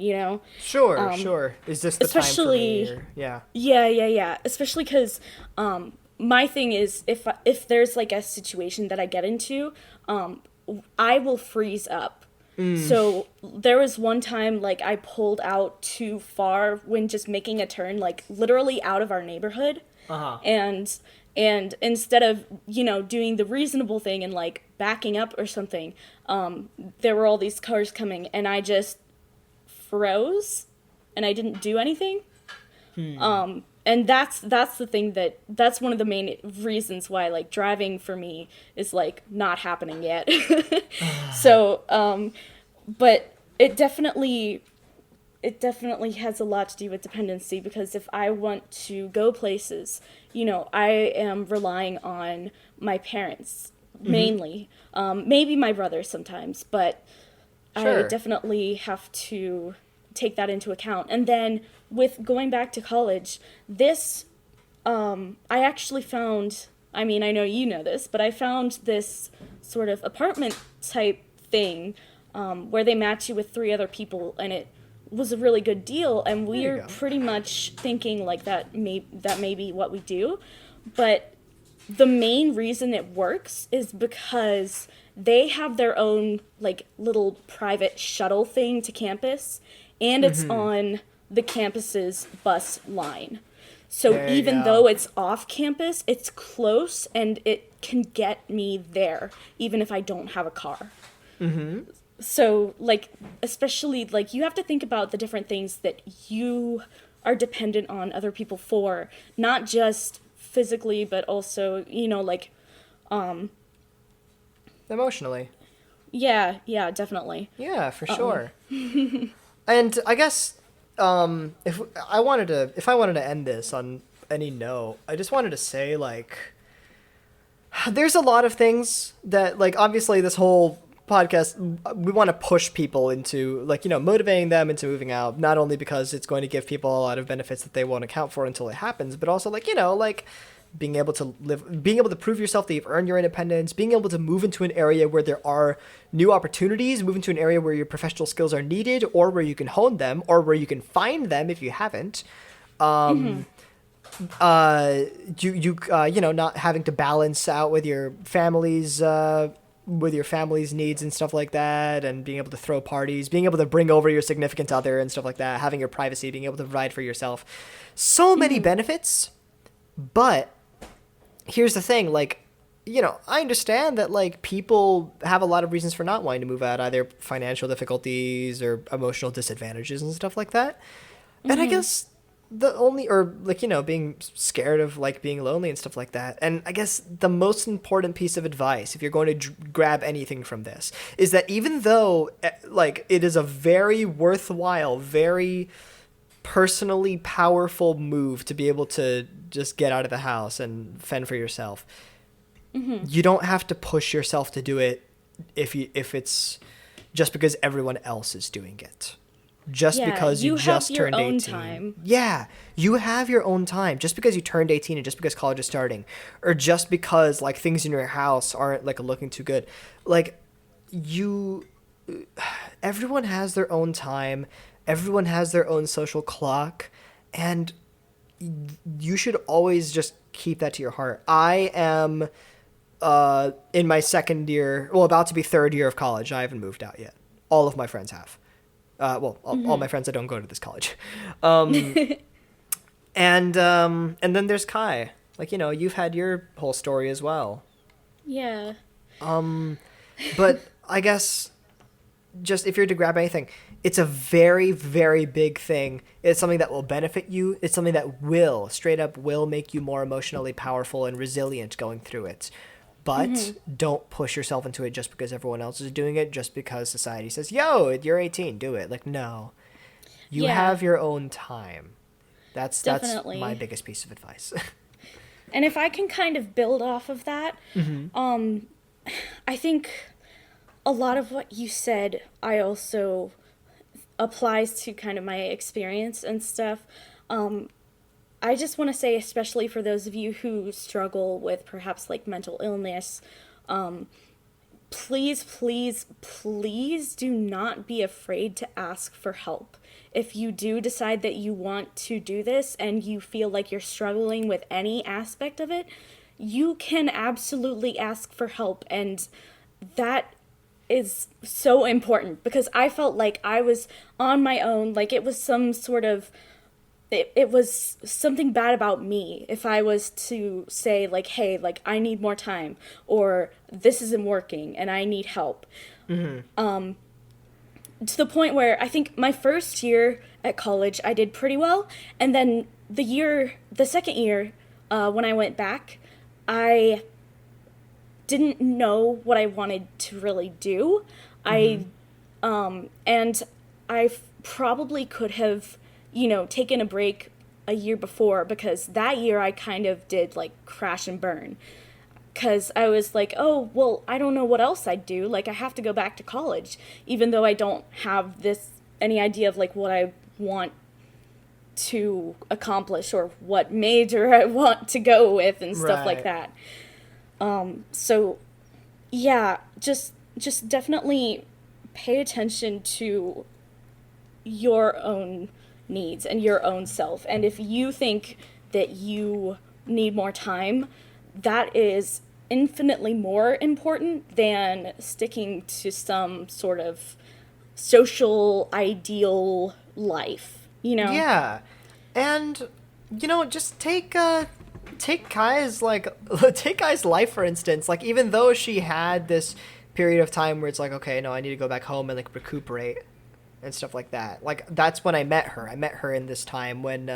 Sure. Is this the time for me? Yeah. Yeah. Especially because my thing is if there's like a situation that I get into, I will freeze up. So there was one time like I pulled out too far when just making a turn, like literally out of our neighborhood. And instead of, doing the reasonable thing and like backing up or something, there were all these cars coming and I just froze and I didn't do anything. And that's the thing that's one of the main reasons why like driving for me is like not happening yet. So, but it definitely has a lot to do with dependency, because if I want to go places, I am relying on my parents mainly, maybe my brother sometimes, but Sure. I definitely have to take that into account. And then with going back to college, this, I actually found, I mean, I know you know this, but I found this sort of apartment type thing, where they match you with 3 other people, and it was a really good deal, and we're pretty much thinking like that may be what we do. But the main reason it works is because they have their own like little private shuttle thing to campus, and it's on the campus's bus line. So even though it's off campus, it's close and it can get me there even if I don't have a car. So, like, especially, like, you have to think about the different things that you are dependent on other people for, not just physically, but also, like, Emotionally. Yeah, definitely. Yeah, for sure. And I guess, if I wanted to end this on any note, I just wanted to say, like, there's a lot of things that, like, obviously this whole podcast, we want to push people into, like, motivating them into moving out, not only because it's going to give people a lot of benefits that they won't account for until it happens, but also, like, like being able to prove yourself that you've earned your independence, being able to move into an area where there are new opportunities, move into an area where your professional skills are needed, or where you can hone them, or where you can find them if you haven't. Not having to balance out with your family's needs and stuff like that, and being able to throw parties, being able to bring over your significant other and stuff like that, having your privacy, being able to provide for yourself. So many benefits, but here's the thing, like, I understand that, like, people have a lot of reasons for not wanting to move out, either financial difficulties or emotional disadvantages and stuff like that. And I guess being scared of, like, being lonely and stuff like that. And I guess the most important piece of advice, if you're going to grab anything from this, is that even though, like, it is a very worthwhile, very personally powerful move to be able to just get out of the house and fend for yourself, you don't have to push yourself to do it if it's just because everyone else is doing it. Just Yeah, because you just have your turned own 18. time. Yeah, you have your own time. Just because you turned 18 and just because college is starting, or just because like things in your house aren't like looking too good. Like you everyone has their own time. Everyone has their own social clock, and you should always just keep that to your heart. I am in my second year, well, about to be third year of college. I haven't moved out yet. All of my friends have. All my friends that don't go to this college. And then there's Kai. Like, you know, you've had your whole story as well. Yeah. But I guess just if you're to grab anything, it's a very, very big thing. It's something that will benefit you. It's something that will, straight up, will make you more emotionally powerful and resilient going through it. But don't push yourself into it just because everyone else is doing it, just because society says, yo, you're 18, do it. Like, no. You have your own time. That's Definitely. my biggest piece of advice. And if I can kind of build off of that, I think a lot of what you said, I also applies to kind of my experience and stuff. I just want to say, especially for those of you who struggle with perhaps like mental illness, please, please, please do not be afraid to ask for help. If you do decide that you want to do this and you feel like you're struggling with any aspect of it, you can absolutely ask for help. And that is so important, because I felt like I was on my own, like it was some sort of it was something bad about me if I was to say like, hey, like I need more time, or this isn't working and I need help. To the point where I think my first year at college I did pretty well, and then the second year when I went back, I didn't know what I wanted to really do. And I probably could have, taken a break a year before, because that year I kind of did like crash and burn. Because I was like, oh, well, I don't know what else I'd do. Like, I have to go back to college, even though I don't have any idea of like what I want to accomplish or what major I want to go with and stuff like that. So yeah, just definitely pay attention to your own needs and your own self. And if you think that you need more time, that is infinitely more important than sticking to some sort of social ideal life, Yeah. And, just take Kai's, take Kai's life, for instance. Like, even though she had this period of time where it's like, okay, no, I need to go back home and, like, recuperate and stuff like that. Like, that's when I met her. I met her in this time when,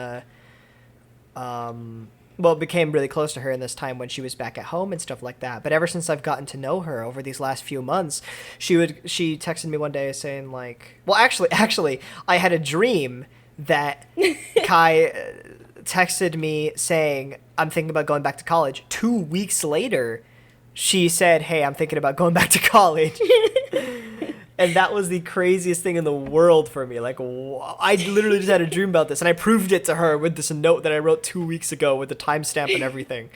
became really close to her in this time when she was back at home and stuff like that. But ever since I've gotten to know her over these last few months, she texted me one day saying like, well, actually, I had a dream that Kai texted me saying, I'm thinking about going back to college. 2 weeks later, she said, hey, I'm thinking about going back to college. And that was the craziest thing in the world for me. Like, I literally just had a dream about this, and I proved it to her with this note that I wrote 2 weeks ago with the timestamp and everything.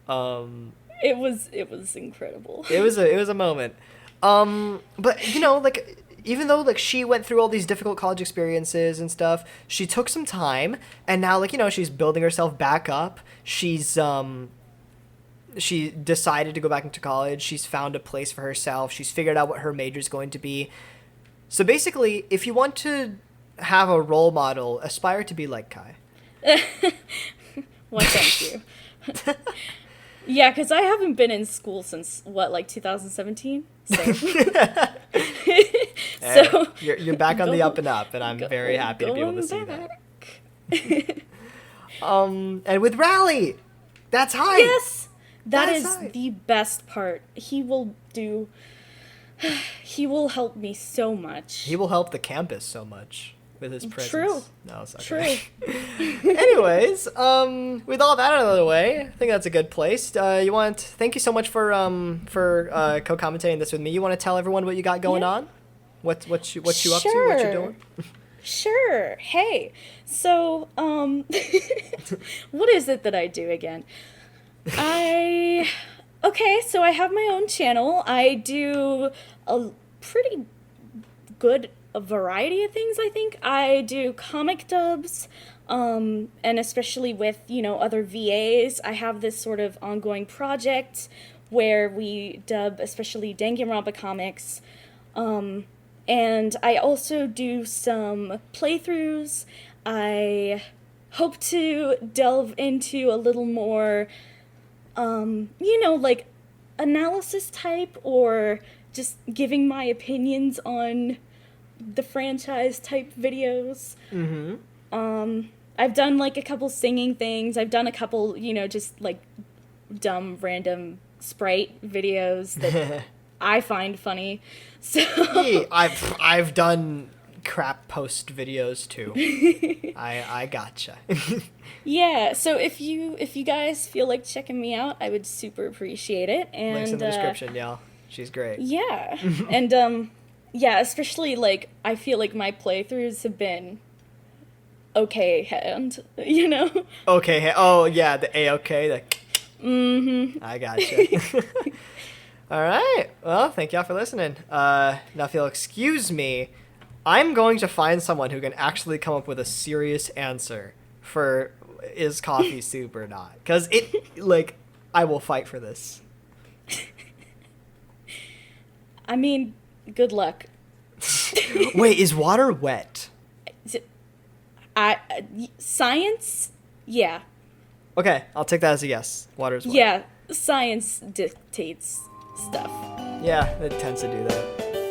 It was incredible. It was a moment. But like, even though like she went through all these difficult college experiences and stuff, she took some time, and now like she's building herself back up. She decided to go back into college. She's found a place for herself. She's figured out what her major is going to be. So basically, if you want to have a role model, aspire to be like Kai. Well, thank you. Yeah, because I haven't been in school since, 2017? So, so you're back on the up and up, and I'm very happy to be able to see that. And with Rally, that's high. Yes! That is the best part. He will help me so much. He will help the campus so much. with his presence. True. No, it's okay. True. Anyways, with all that out of the way, I think that's a good place. Thank you so much for co-commentating this with me. You want to tell everyone what you got going on? What you up to? What you're doing? Sure. Hey. So, what is it that I do again? So I have my own channel. I do a pretty good variety of things, I think. I do comic dubs, and especially with, other VAs. I have this sort of ongoing project where we dub especially Danganronpa comics. And I also do some playthroughs. I hope to delve into a little more, like analysis type or just giving my opinions on the franchise type videos. Mm-hmm. I've done like a couple singing things. I've done a couple, just like dumb random Sprite videos that I find funny. So Hey, I've done crap post videos too. I gotcha. yeah, so if you guys feel like checking me out, I would super appreciate it. And Links in the description, y'all. She's great. Yeah. And yeah, especially like I feel like my playthroughs have been okay hand, Okay. Oh yeah, the A-OK. Mm-hmm. I gotcha. All right. Well, thank y'all for listening. Now, if you'll excuse me, I'm going to find someone who can actually come up with a serious answer for is coffee soup or not. Because I will fight for this. I mean, good luck. Wait, is water wet? Science? Yeah. Okay, I'll take that as a yes. Water's wet. Yeah, science dictates stuff. Yeah, it tends to do that.